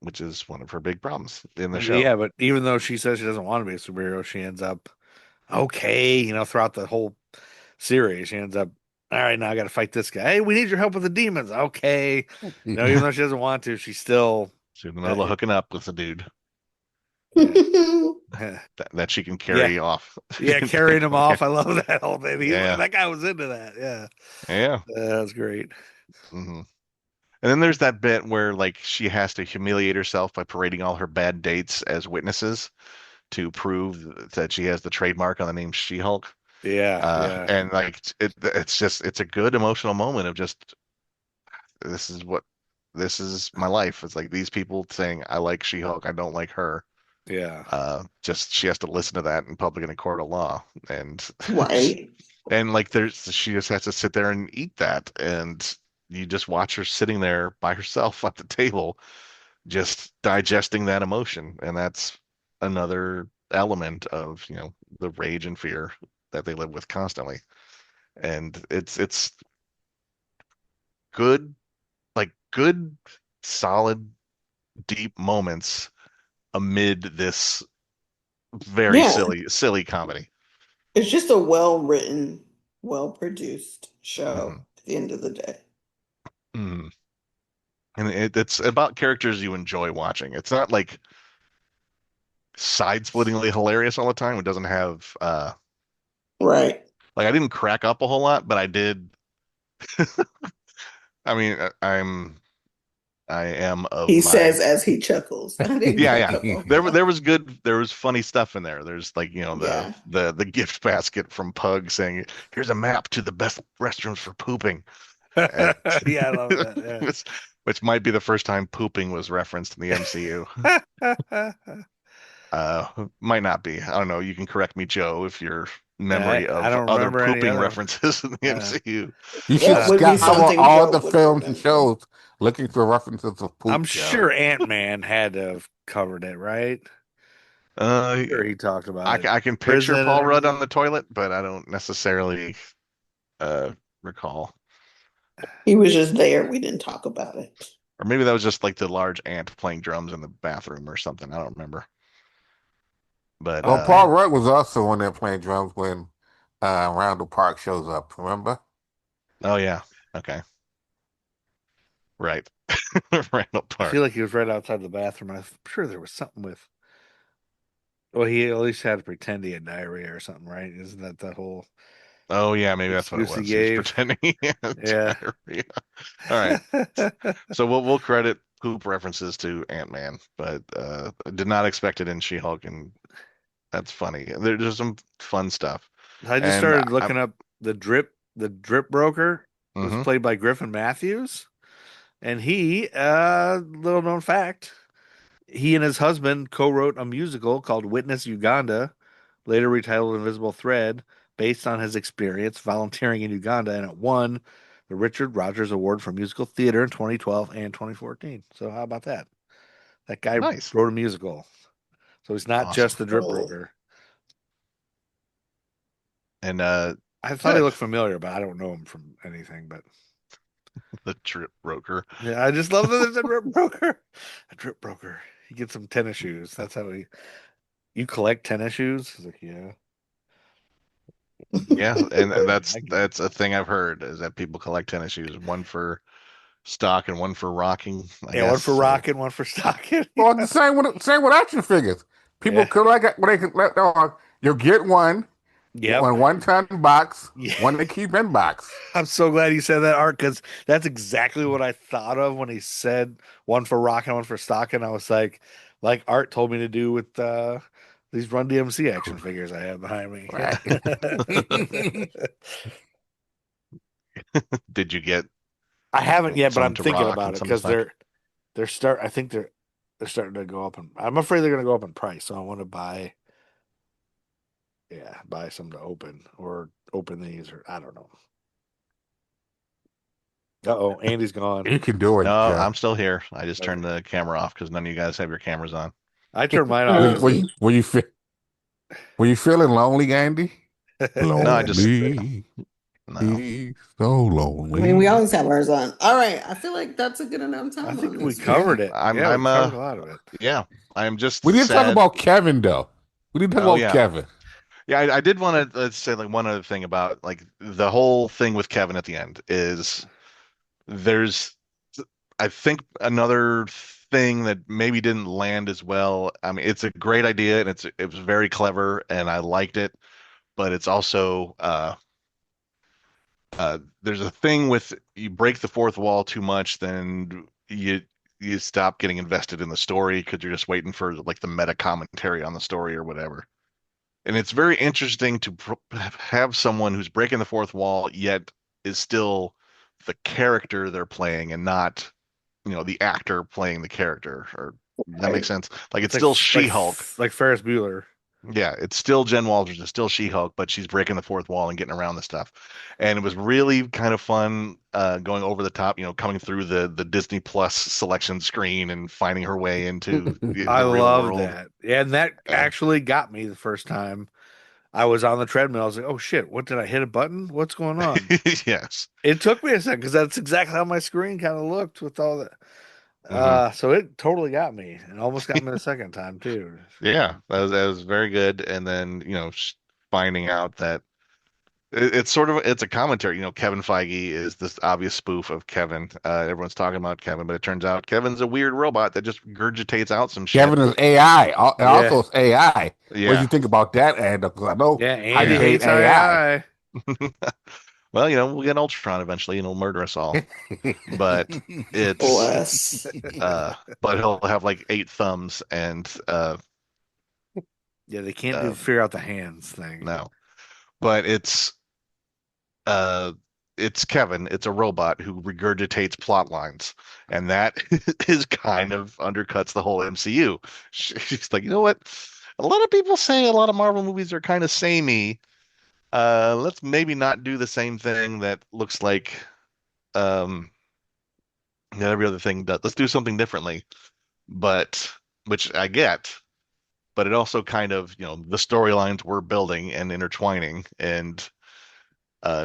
which is one of her big problems in the show. Yeah, but even though she says she doesn't want to be a superhero, she ends up okay, throughout the whole series. She ends up, all right, now I got to fight this guy. Hey, we need your help with the demons. Okay. Even though she doesn't want to, she's still, She's in the uh, middle of hooking up with a dude yeah. that she can Yeah. carry off. Yeah, carrying him Yeah, off. I love that whole thing. yeah, That guy was into that. Yeah. yeah. That's great. Hmm. And then there's that bit where like she has to humiliate herself by parading all her bad dates as witnesses to prove that she has the trademark on the name She-Hulk. Yeah. Yeah. And like it's a good emotional moment of just this is what this is my life. It's like these people saying I like She-Hulk, I don't like her. Yeah. Just she has to listen to that in public in a court of law, and Right. And like she just has to sit there and eat that, and you just watch her sitting there by herself at the table, just digesting that emotion, and that's another element of, the rage and fear that they live with constantly. And it's good, like good, solid, deep moments amid this very Yeah, silly comedy. it's just a well written, well produced show Hmm. at the end of the day. Mm. And it's about characters you enjoy watching. It's not like side-splittingly hilarious all the time. It doesn't have Right. like I didn't crack up a whole lot, but I did. I mean, I am of He my says as he chuckles. I didn't yeah, crack yeah. up a whole There lot. was good, there was funny stuff in there. There's like, Yeah. the gift basket from Pug saying, "Here's a map to the best restrooms for pooping." And Yeah, I love that. which might be the first time pooping was referenced in the MCU. Yeah. Might not be. I don't know. You can correct me, Joe, if your I, memory I of don't other remember any pooping other. references in the Uh, MCU. You should That would be scour something all Joe the would films and remember. shows looking for references of I'm poop, Joe. sure Ant-Man had to have covered it, right? Uh, Sure, he talked about it. I can picture Prison and Paul Rudd on everything. the toilet, but I don't necessarily recall. He was just there. We didn't talk about it. Or maybe that was just like the large ant playing drums in the bathroom or something. I don't remember. But Well, Oh, Paul Rudd was also on there playing drums when Randall Park shows up. Remember? oh yeah, okay, right. Randall I feel Park. like he was right outside the bathroom. I'm sure there was something with. Well, he at least had to pretend he had diarrhea or something, right? Isn't that the whole Oh yeah, maybe that's what it excuse he was. He was gave? pretending he had Yeah. diarrhea. All right. So we'll credit poop references to Ant-Man, but I did not expect it in She-Hulk, and that's funny. There's some fun stuff. I just And started looking up the drip. The drip broker was mhm. played by Griffin Matthews, and he, little known fact, he and his husband co-wrote a musical called Witness Uganda, later retitled Invisible Thread, based on his experience volunteering in Uganda, and it won the Richard Rogers Award for Musical Theater in 2012 and 2014. So how about that? That guy Nice. wrote a musical, so he's not Awesome. just the drip Oh. broker. And I thought he good. looked familiar, but I don't know him from anything. But The trip broker. yeah, I just love that there's a drip broker. A drip broker. He gets some tennis shoes. That's how he. You collect tennis shoes? He's like, yeah. Yeah, and that's I get it. that's a thing I've heard is that people collect tennis shoes, one for stock and one for rocking, I Yeah, one guess. for So, rocking, one for stocking. Well, the same with action figures. People Yeah. could like when they could let you get one Yep. 1 ton box, Yeah. one to keep in box. I'm so glad you said that, Art, because that's exactly what I thought of when he said one for rocking, one for stocking. I was like Art told me to do with these Run DMC action figures I have behind me. Right. did you get I haven't yet, but some I'm to thinking rock about and it some to because stock? I think they're starting to go up, and I'm afraid they're going to go up in price. So I want to buy some to open or open these, or I don't know. Uh-oh, Andy's gone. You can do it, No, Joe. I'm still here. I just Okay. turned the camera off because none of you guys have your cameras on. I turned mine Were off you, were too. you, were you, fe- were you feeling lonely, Andy? No, I just Lonely. no. He's so I mean, we lonely. always have ours on. All right. I feel like that's a good enough I time on think we this covered one. it. I'm Yeah, we I'm covered a lot of it. yeah, I'm just We didn't talk sad. about Kevin, though. We didn't talk Oh about yeah. Kevin. Yeah, I did want to say like one other thing about like the whole thing with Kevin at the end is there's I think another thing that maybe didn't land as well. I mean, it's a great idea and it was very clever and I liked it, but it's also there's a thing with you break the fourth wall too much, then you stop getting invested in the story because you're just waiting for like the meta commentary on the story or whatever. And it's very interesting to have someone who's breaking the fourth wall yet is still the character they're playing and not, the actor playing the character. Or that makes Right. sense. Like It's it's still like She-Hulk. like Ferris Bueller. Yeah, it's still Jen Walters, it's still She-Hulk, but she's breaking the fourth wall and getting around the stuff. And it was really kind of fun going over the top, coming through the Disney Plus selection screen and finding her way into I the real love world. that. And that Uh, actually got me the first time I was on the treadmill. I was like, oh shit, what did I hit a button? What's going on? yes. It took me a second because that's exactly how my screen kind of looked with all that. hmm So it totally got me and almost got me the second time too. Yeah, that was very good. And then, finding out that it's sort of it's a commentary. Kevin Feige is this obvious spoof of Kevin. Everyone's talking about Kevin, but it turns out Kevin's a weird robot that just regurgitates out some shit. Kevin is AI. Yeah. Also, it's AI. What do Yeah. you think about that, Andy? Because I know Yeah, how you Andy Yeah. hate hates AI. AI. Well, we'll get Ultron eventually and he'll murder us all. But it's Bless. but he'll have like 8 thumbs and Yeah, they can't uh figure out the hands thing. no. But uh it's Kevin, it's a robot who regurgitates plot lines. And that is kind of undercuts the whole MCU. She's like, you know what? A lot of people say a lot of Marvel movies are kind of samey. Let's maybe not do the same thing that looks like um that every other thing does. Let's do something differently. But which I get, but it also kind of, the storylines we're building and intertwining and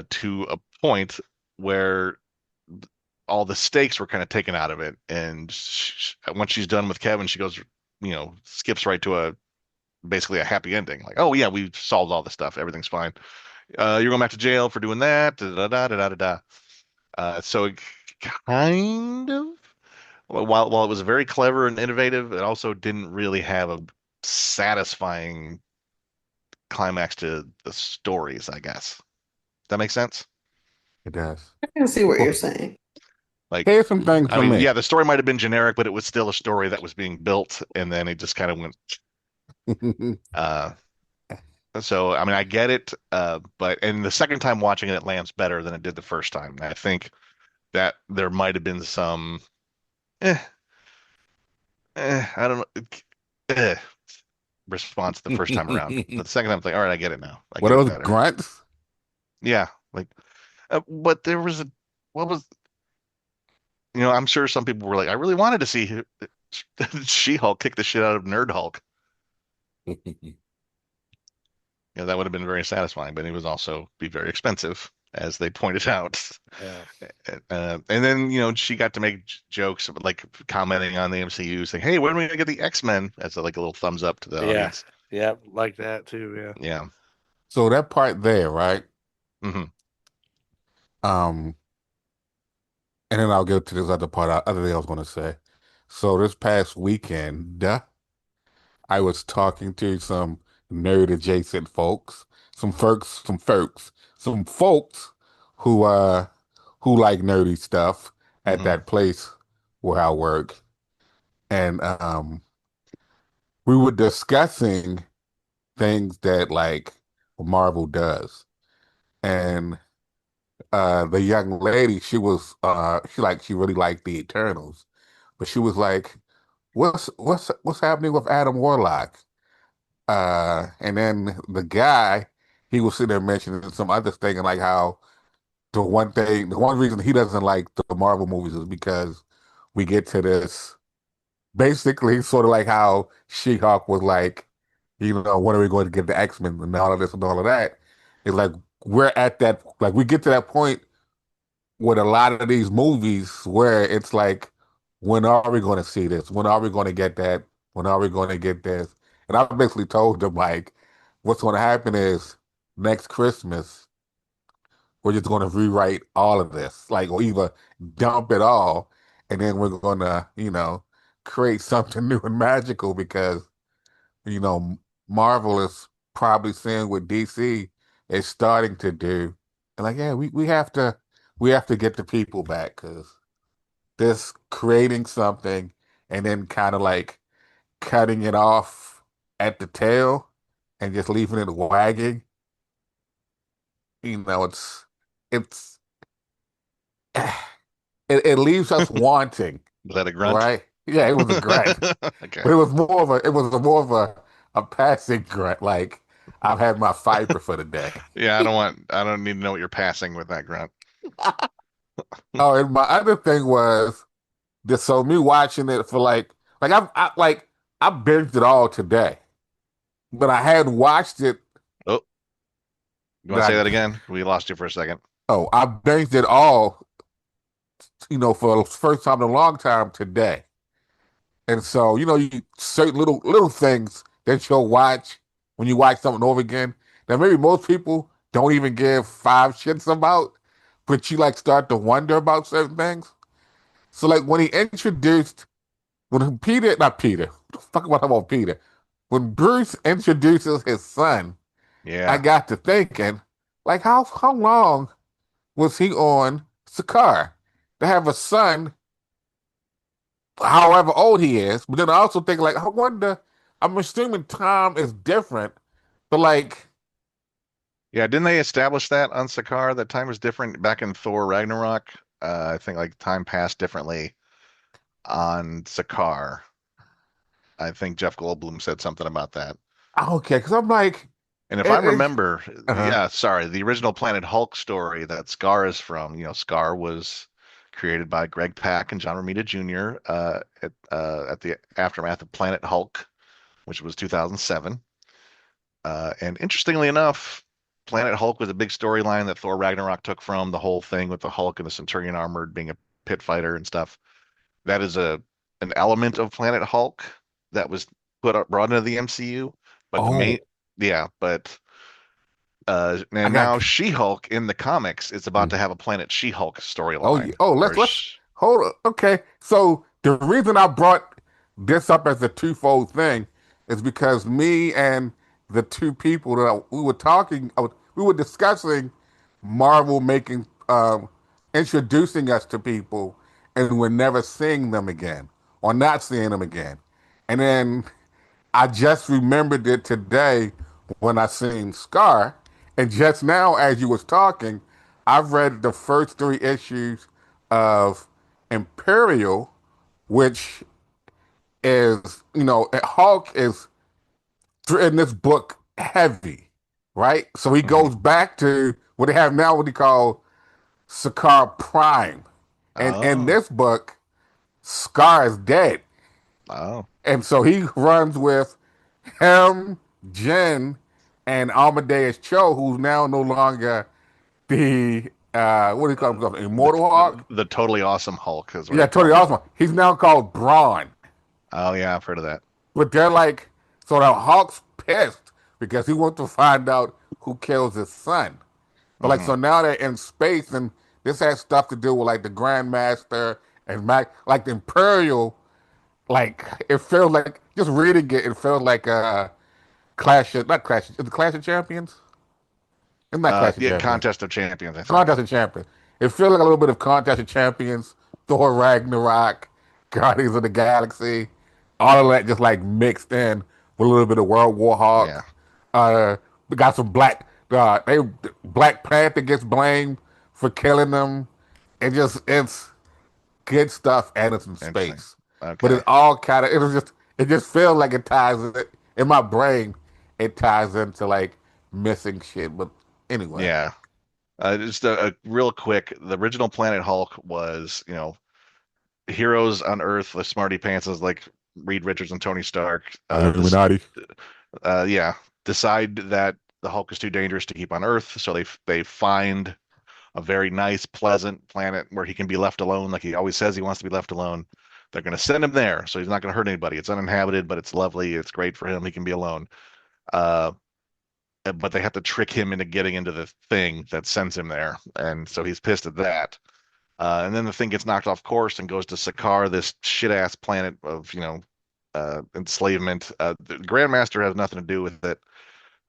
to a point where all the stakes were kind of taken out of it. And once she's done with Kevin, she goes, skips right to basically a happy ending. Like, oh yeah, we've solved all the stuff. Everything's fine. You're going back to jail for doing that. Da, da, da, da, da, da, da. So it kind of, while it was very clever and innovative, it also didn't really have a satisfying climax to the stories, I guess. That makes sense? It does. I can see what you're Well, saying. Like, here's some things I for mean, me. yeah, the story might have been generic, but it was still a story that was being built, and then it just kind of went. Uh, so, I mean, I get it, and the second time watching it, it lands better than it did the first time. And I think that there might have been some, eh, I don't know, eh, response the first time around. But the second time, it's like, all right, I get it now. I What get are it those better. grunts? Yeah, like, but there was what was, I'm sure some people were like, I really wanted to see She-Hulk kick the shit out of Nerd Hulk. That would have been very satisfying, but it was also be very expensive, as they pointed out. Yeah. And then, she got to make jokes, like commenting on the MCU, saying, "Hey, when are we gonna get the X-Men?" As like a little thumbs up to the Yeah. audience. Yeah, like that too. Yeah. Yeah. So that part there, right? hmm Um, and then I'll get to this other part, other thing I was going to say. So this past weekend, I was talking to some nerd adjacent folks, some folks who who like nerdy stuff at hmm that place where I work. And we were discussing things that like Marvel does. And the young lady, she really liked the Eternals, but she was like, what's happening with Adam Warlock? And then the guy, he was sitting there mentioning some other thing, and like how the one reason he doesn't like the Marvel movies is because we get to this basically sort of like how She-Hulk was like, when are we going to get the X-Men and all of this and all of that? It's like we're at that, like we get to that point with a lot of these movies where it's like, when are we going to see this? When are we going to get that? When are we going to get this? And I basically told them like, what's going to happen is next Christmas we're just going to rewrite all of this, like, or either dump it all, and then we're going to, create something new and magical because Marvel is probably seeing what DC is starting to do, and like, yeah, we have to get the people back because this creating something and then kind of like cutting it off at the tail and just leaving it wagging, it's it leaves us wanting, Was that a grunt? right? Yeah, it was a grunt, Okay. but it was more of a passing grunt, like I've had my fiber for the day. Yeah, I don't need to know what you're passing with that grunt. Oh, and my other thing was this. So me watching it for I binged it all today, but I had watched it. Oh, you want to say that again? We lost you for a second. I binged it all, for the first time in a long time today. And so, you certain little things that you'll watch when you watch something over again that maybe most people don't even give five shits about, but you like start to wonder about certain things. So like when he introduced when Peter, not Peter, what the fuck am I talking about Peter? When Bruce introduces his son, I Yeah. got to thinking, like how long was he on Skaar to have a son however old he is? But then I also think like I wonder, I'm assuming time is different, but like Yeah, didn't they establish that on Sakaar that time was different back in Thor Ragnarok? I think like time passed differently on Sakaar. I think Jeff Goldblum said something about that. okay, because I'm like, And if I it, remember, uh-huh. yeah, sorry, the original Planet Hulk story that Skaar is from, Skaar was created by Greg Pak and John Romita Jr. At the aftermath of Planet Hulk, which was 2007. And interestingly enough, Planet Hulk was a big storyline that Thor Ragnarok took from the whole thing with the Hulk and the Centurion armored being a pit fighter and stuff. That is an element of Planet Hulk that was brought into the MCU, but the main, Oh, yeah, but I and got now She-Hulk in the comics is about mm. to have a Planet She-Hulk Oh, storyline let's hold on. Okay, so the reason I brought this up as a twofold thing is because me and the two people that we were talking, we were discussing Marvel making, introducing us to people, and we're never seeing them again or not seeing them again. And then I just remembered it today when I seen Scar, and just now as you was talking, I've read the first three issues of Imperial, which is Hulk is in this book heavy, right? So he hmm goes back to what they have now, what they call Sakaar Prime, and in Oh, this book, Scar is dead, oh, and so he runs with him, Jen, and Amadeus Cho, who's now no longer the what do you call himself, the, Immortal the Hulk? the totally awesome Hulk is what Yeah, they call totally him. awesome. He's now called Brawn. Oh yeah, I've heard of that. But they're like, so the Hulk's pissed because he wants to find out who kills his son. But like, hmm so now they're in space, and this has stuff to do with like the Grandmaster and Mac, like the Imperial. Like, it feels like just reading it, it feels like not Clash, is it Clash of Champions? It's not Clash of Yeah, Champions. Contest of Champions, I think. Contest of Champions. It feels like a little bit of Contest of Champions, Thor Ragnarok, Guardians of the Galaxy, all of that just like mixed in with a little bit of World War Yeah, Hulk. We got some Black Panther gets blamed for killing them. It's good stuff and it's in interesting. space. But Okay. it all kind of it just feels like it ties in my brain. It ties into like missing shit. But anyway. Yeah. Just a real quick, the original Planet Hulk was, heroes on Earth, the smarty pantses like Reed Richards and Tony Stark, this Illuminati. yeah, decide that the Hulk is too dangerous to keep on Earth, so they find a very nice, pleasant planet where he can be left alone, like he always says he wants to be left alone. They're going to send him there, so he's not going to hurt anybody. It's uninhabited, but it's lovely. It's great for him. He can be alone. Uh, but they have to trick him into getting into the thing that sends him there, and so he's pissed at that. And then the thing gets knocked off course and goes to Sakaar, this shit ass planet of enslavement. The Grandmaster has nothing to do with it,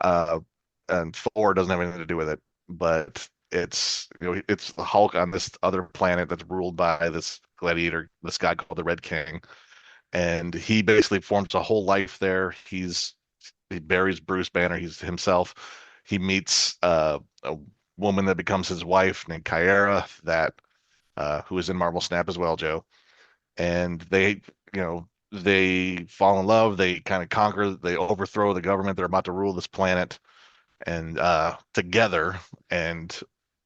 uh, and Thor doesn't have anything to do with it. But it's the Hulk on this other planet that's ruled by this gladiator, this guy called the Red King, and he basically forms a whole life there. He buries Bruce Banner. He's himself. He meets a woman that becomes his wife named Kyra, that who is in Marvel Snap as well, Joe. And they, they fall in love. They kind of conquer. They overthrow the government. They're about to rule this planet, and together. And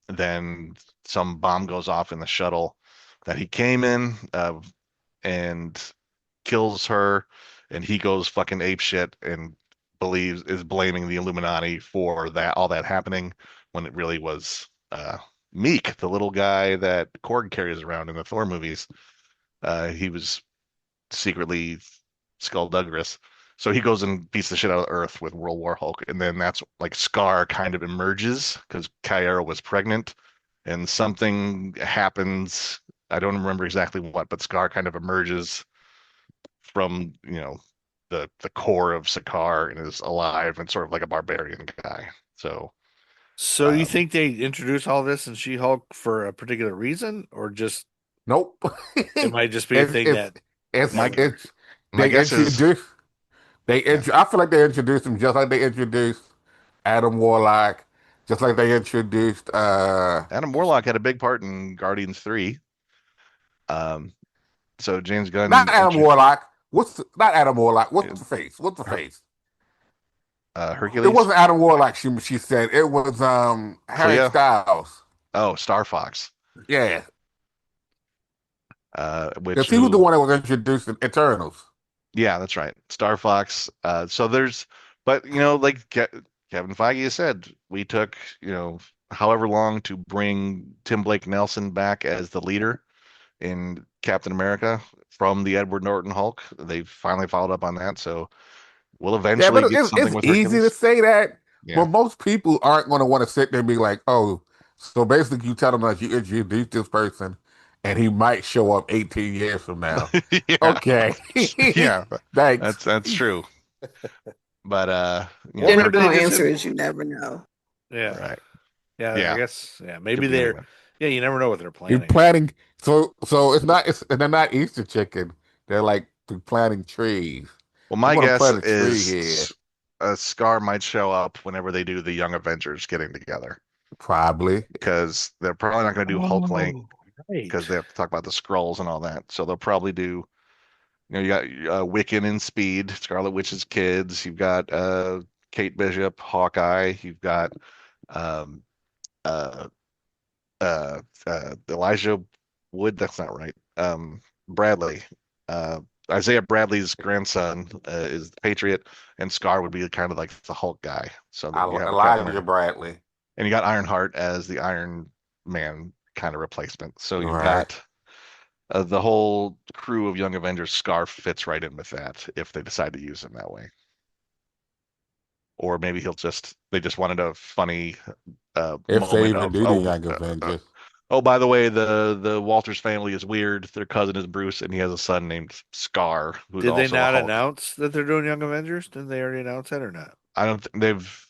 then some bomb goes off in the shuttle that he came in, and kills her, and he goes fucking ape shit and is blaming the Illuminati for that all that happening when it really was Meek, the little guy that Korg carries around in the Thor movies. He was secretly Skullduggerous. So he goes and beats the shit out of Earth with World War Hulk, and then that's like Skaar kind of emerges because Kyara was pregnant, and something happens. I don't remember exactly what, but Skaar kind of emerges from the core of Sakaar and is alive and sort of like a barbarian guy. So So you um, think they introduce all this in She-Hulk for a particular reason, or just Nope. it might just be a it's thing it's that my it's my they guess is introduce yeah, I feel like they introduced him just like they introduced Adam Warlock, just like they introduced Adam Warlock had a big part in Guardians 3. Um, so James not Gunn Adam Warlock. Not Adam Warlock? What's the face? What's the Her- face? It Hercules, wasn't Adam Warlock. She said it was Harry Clea, Styles. oh, Star Fox, Yeah, which because he was the who one that was introduced in Eternals. yeah, that's right, Star Fox. So there's, but like Kevin Feige has said, we took however long to bring Tim Blake Nelson back as the leader in Captain America from the Edward Norton Hulk. They finally followed up on that, so we'll Yeah, eventually but get something it's with easy to Hercules. say that, Yeah. but most people aren't going to want to sit there and be like, "Oh, so basically, you telling us you introduced this person, and he might show up 18 years from now." Yeah. Okay, Yeah. thanks. That's true. But or maybe they General just answer is you never know. yeah, right. yeah, I Yeah. guess maybe Could be they're anyone. you never know what they're You're planning. planting, so they're not Easter chicken. They're like planting trees. Well, I'm my going to guess plant a tree here, is Scar might show up whenever they do the Young Avengers getting together probably. because they're probably not going to do Hulk Link Oh, right. because they have to talk about the scrolls and all that. So they'll probably do, you got Wiccan and Speed, Scarlet Witch's kids. You've got Kate Bishop, Hawkeye. You've got um, uh, Elijah Wood. That's not right. Bradley. Uh, Isaiah Bradley's grandson is the Patriot, and Scar would be kind of like the Hulk guy. So that you have a Captain Elijah America, Bradley. and you got Ironheart as the Iron Man kind of replacement. So All you've right. got the whole crew of Young Avengers. Scar fits right in with that if they decide to use him that way. Or maybe they just wanted a funny If they moment even of, do the Young Avengers. oh, by the way, the Walters family is weird. Their cousin is Bruce, and he has a son named Scar, who's Did they also a not Hulk. announce that they're doing Young Avengers? Didn't they already announce that or not? I don't. They've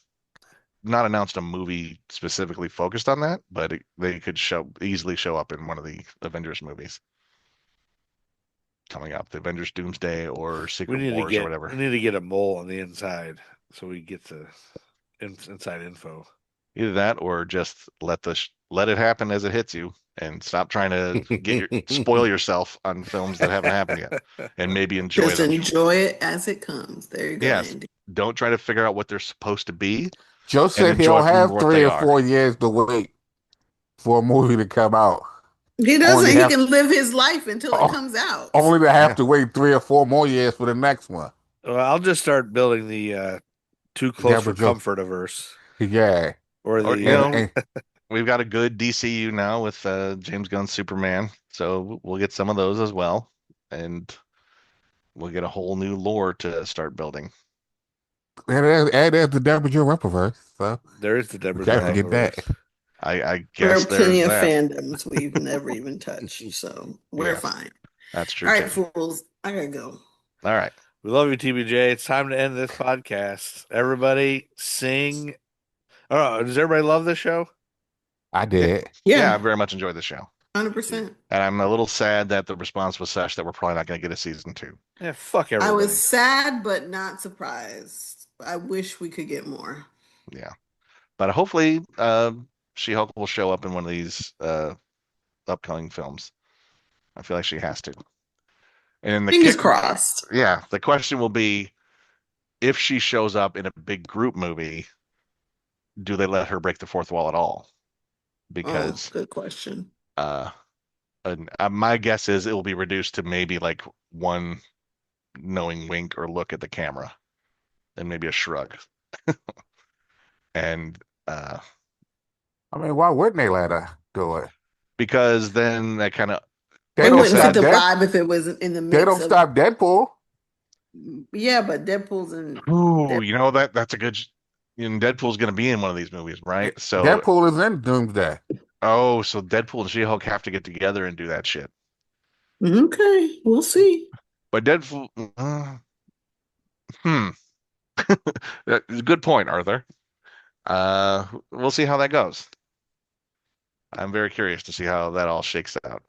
not announced a movie specifically focused on that, but they could easily show up in one of the Avengers movies coming up, the Avengers Doomsday or We Secret need to Wars or get whatever. a mole on the inside so we get the inside info. Either that or just let it happen as it hits you, and stop trying to spoil yourself on films that haven't happened yet, and maybe enjoy Just them. enjoy it as it comes. There you go, Yes. Andy. Don't try to figure out what they're supposed to be, Joe and said enjoy he'll them have for what three they or are. 4 years to wait for a movie to come out. He doesn't. Only He have can live his life until it oh, comes out. only to have Yeah. to wait 3 or 4 more years for the next one. Well, I'll just start building the too close for Temperature. comfort averse Yeah. or Or the And we've got a good DCU now with James Gunn's Superman, so we'll get some of those as well, and we'll get a whole new lore to start building. there's the temperature reverse. So there is the we Deborah can't forget that. I There guess are plenty there's of that. fandoms we've never even touched, so we're Yes, fine. that's true All right, too. fools. I gotta go. All right. We love you, TBJ. It's time to end this podcast. Everybody sing. Oh, does everybody love this show? I did. Yeah, I Yeah, very much enjoyed the show, 100%. and I'm a little sad that the response was such that we're probably not going to get a season 2. Yeah, fuck I everybody. was sad but not surprised. I wish we could get more. Yeah, but hopefully, She-Hulk will show up in one of these upcoming films. I feel like she has to. And Fingers crossed. Yeah, the question will be, if she shows up in a big group movie, do they let her break the fourth wall at all? Because good question. my guess is it will be reduced to maybe like one knowing wink or look at the camera, and maybe a shrug. And I mean, why wouldn't they let her do it? because then that kind of They It don't wouldn't fit stop the Dead- vibe if it wasn't in the mix. They don't stop Deadpool. Yeah, but Deadpool's in. ooh, you know that's a good. Deadpool's going to be in one of these movies, right? So Deadpool is in Doomsday. so Deadpool and She-Hulk have to get together and do that shit. Okay, we'll see. But Deadpool, good point, Arthur. We'll see how that goes. I'm very curious to see how that all shakes out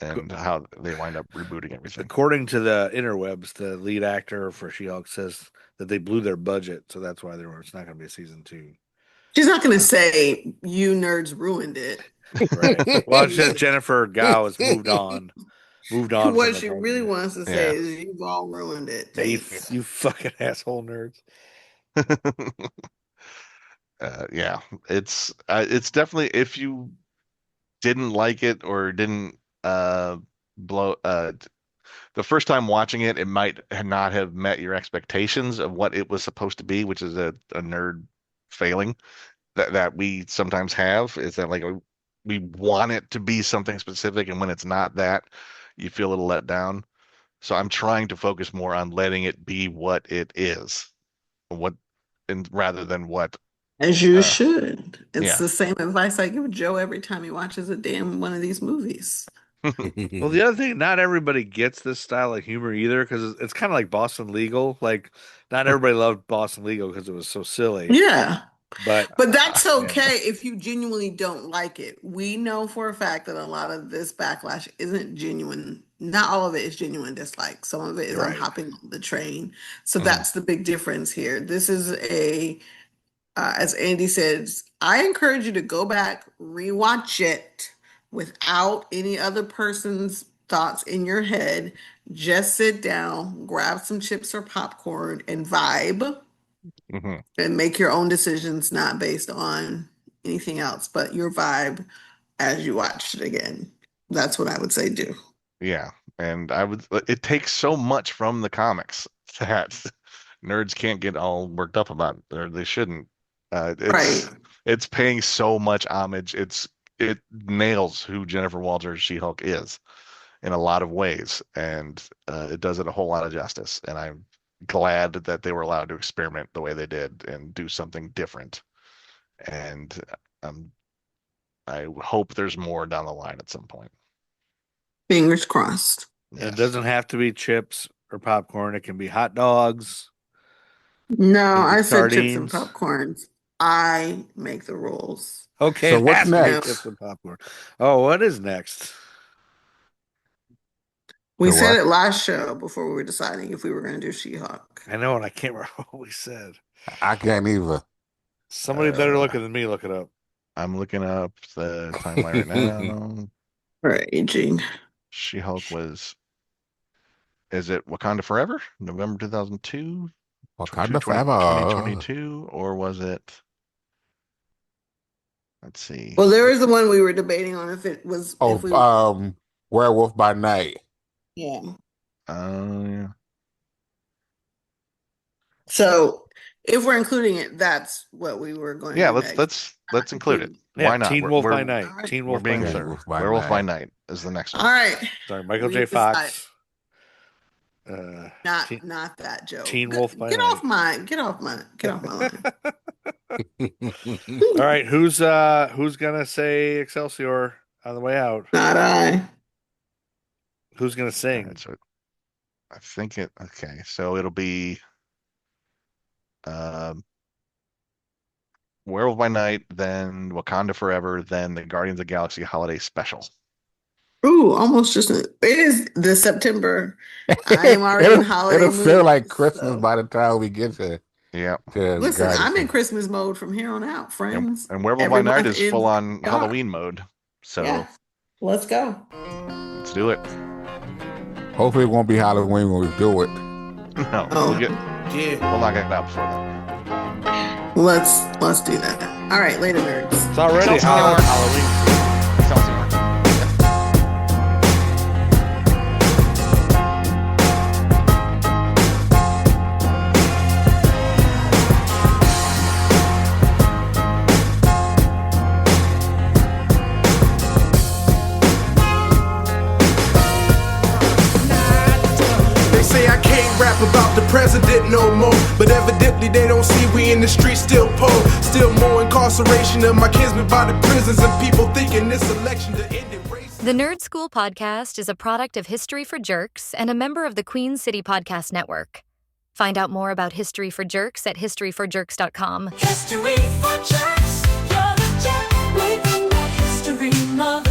and how they wind up rebooting everything. According to the interwebs, the lead actor for She-Hulk says that they blew their budget, so that's why it's not going to be a season 2. She's not going to say you nerds ruined it. Right. Well, it's just Jennifer Gao has moved on. What she really wants to say is you've all ruined it. You fucking asshole nerds. Yeah, it's definitely, if you didn't like it or didn't blow the first time watching it, it might not have met your expectations of what it was supposed to be, which is a nerd failing that we sometimes have, is that like we want it to be something specific, and when it's not that, you feel a little let down. So I'm trying to focus more on letting it be what it is, rather than what. As you should. It's yeah. the same advice I give Joe every time he watches a damn one of these movies. Well, the other thing, not everybody gets this style of humor either, because it's kind of like Boston Legal. Like, not everybody loved Boston Legal because it was so silly. Yeah. But that's okay if you genuinely don't like it. We know for a fact that a lot of this backlash isn't genuine. Not all of it is genuine dislike. Some of it is I'm hopping on the train. So that's the big difference here. This is as Andy says, I encourage you to go back, rewatch it without any other person's thoughts in your head. Just sit down, grab some chips or popcorn, and vibe. And make your own decisions, not based on anything else, but your vibe as you watch it again. That's what I would say do. Yeah, and it takes so much from the comics that nerds can't get all worked up about, or they shouldn't. It's paying so much homage. It nails who Jennifer Walters She-Hulk is in a lot of ways, and it does it a whole lot of justice. And I'm glad that they were allowed to experiment the way they did and do something different. And I hope there's more down the line at some point. Fingers crossed. It doesn't have to be chips or popcorn. It can be hot dogs. No, I said chips and popcorns. I make the rules. Okay, so what's next? Chips and popcorn. Oh, what is next? We said it last show before we were deciding if we were going to do She-Hulk. I know, and I can't remember what we said. I can't either. Somebody better looking than me look it up. I'm looking up the timeline right now. Raging. She-Hulk is it Wakanda Forever? November 2002? Wakanda Forever. 2022? Or was it? Let's see. Well, there is the one we were debating on if it was. Werewolf by Night. Yeah. Yeah. So if we're including it, that's what we were going. Yeah, to let's include it. Yeah, Why not? Teen Wolf by Night. Teen Wolf by Night. Werewolf by Night is the next one. All right. Sorry, Michael J. Fox. Not that joke. Teen Wolf by Night. Get off my line. All right, who's gonna say Excelsior on the way out? Not I. Who's gonna sing? Right, so I think okay, so it'll be Werewolf by Night, then Wakanda Forever, then the Guardians of the Galaxy Holiday Special. Ooh, almost just it is the September. I am already in holiday. It'll feel like Christmas by the time we get to. Yeah. Listen, I'm in Christmas mode from here on out, friends. And Werewolf by Night is full on Halloween mode. So yeah. Let's go. Let's do it. Hopefully, it won't be Halloween when we do it. No, Oh. we'll knock it out before then. Let's do that. All right, later, nerds. It's already Halloween. Excelsior. They say I can't rap about the president no more, but evidently they don't see we in the streets still poor. Still more incarceration of my kinsmen by the prisons, and people thinking this election to end it race. The Nerd Skool podcast is a product of History for Jerks and a member of the Queen City Podcast Network. Find out more about History for Jerks at historyforjerks.com. History for Jerks, you're the jerk, we bring back history, mother.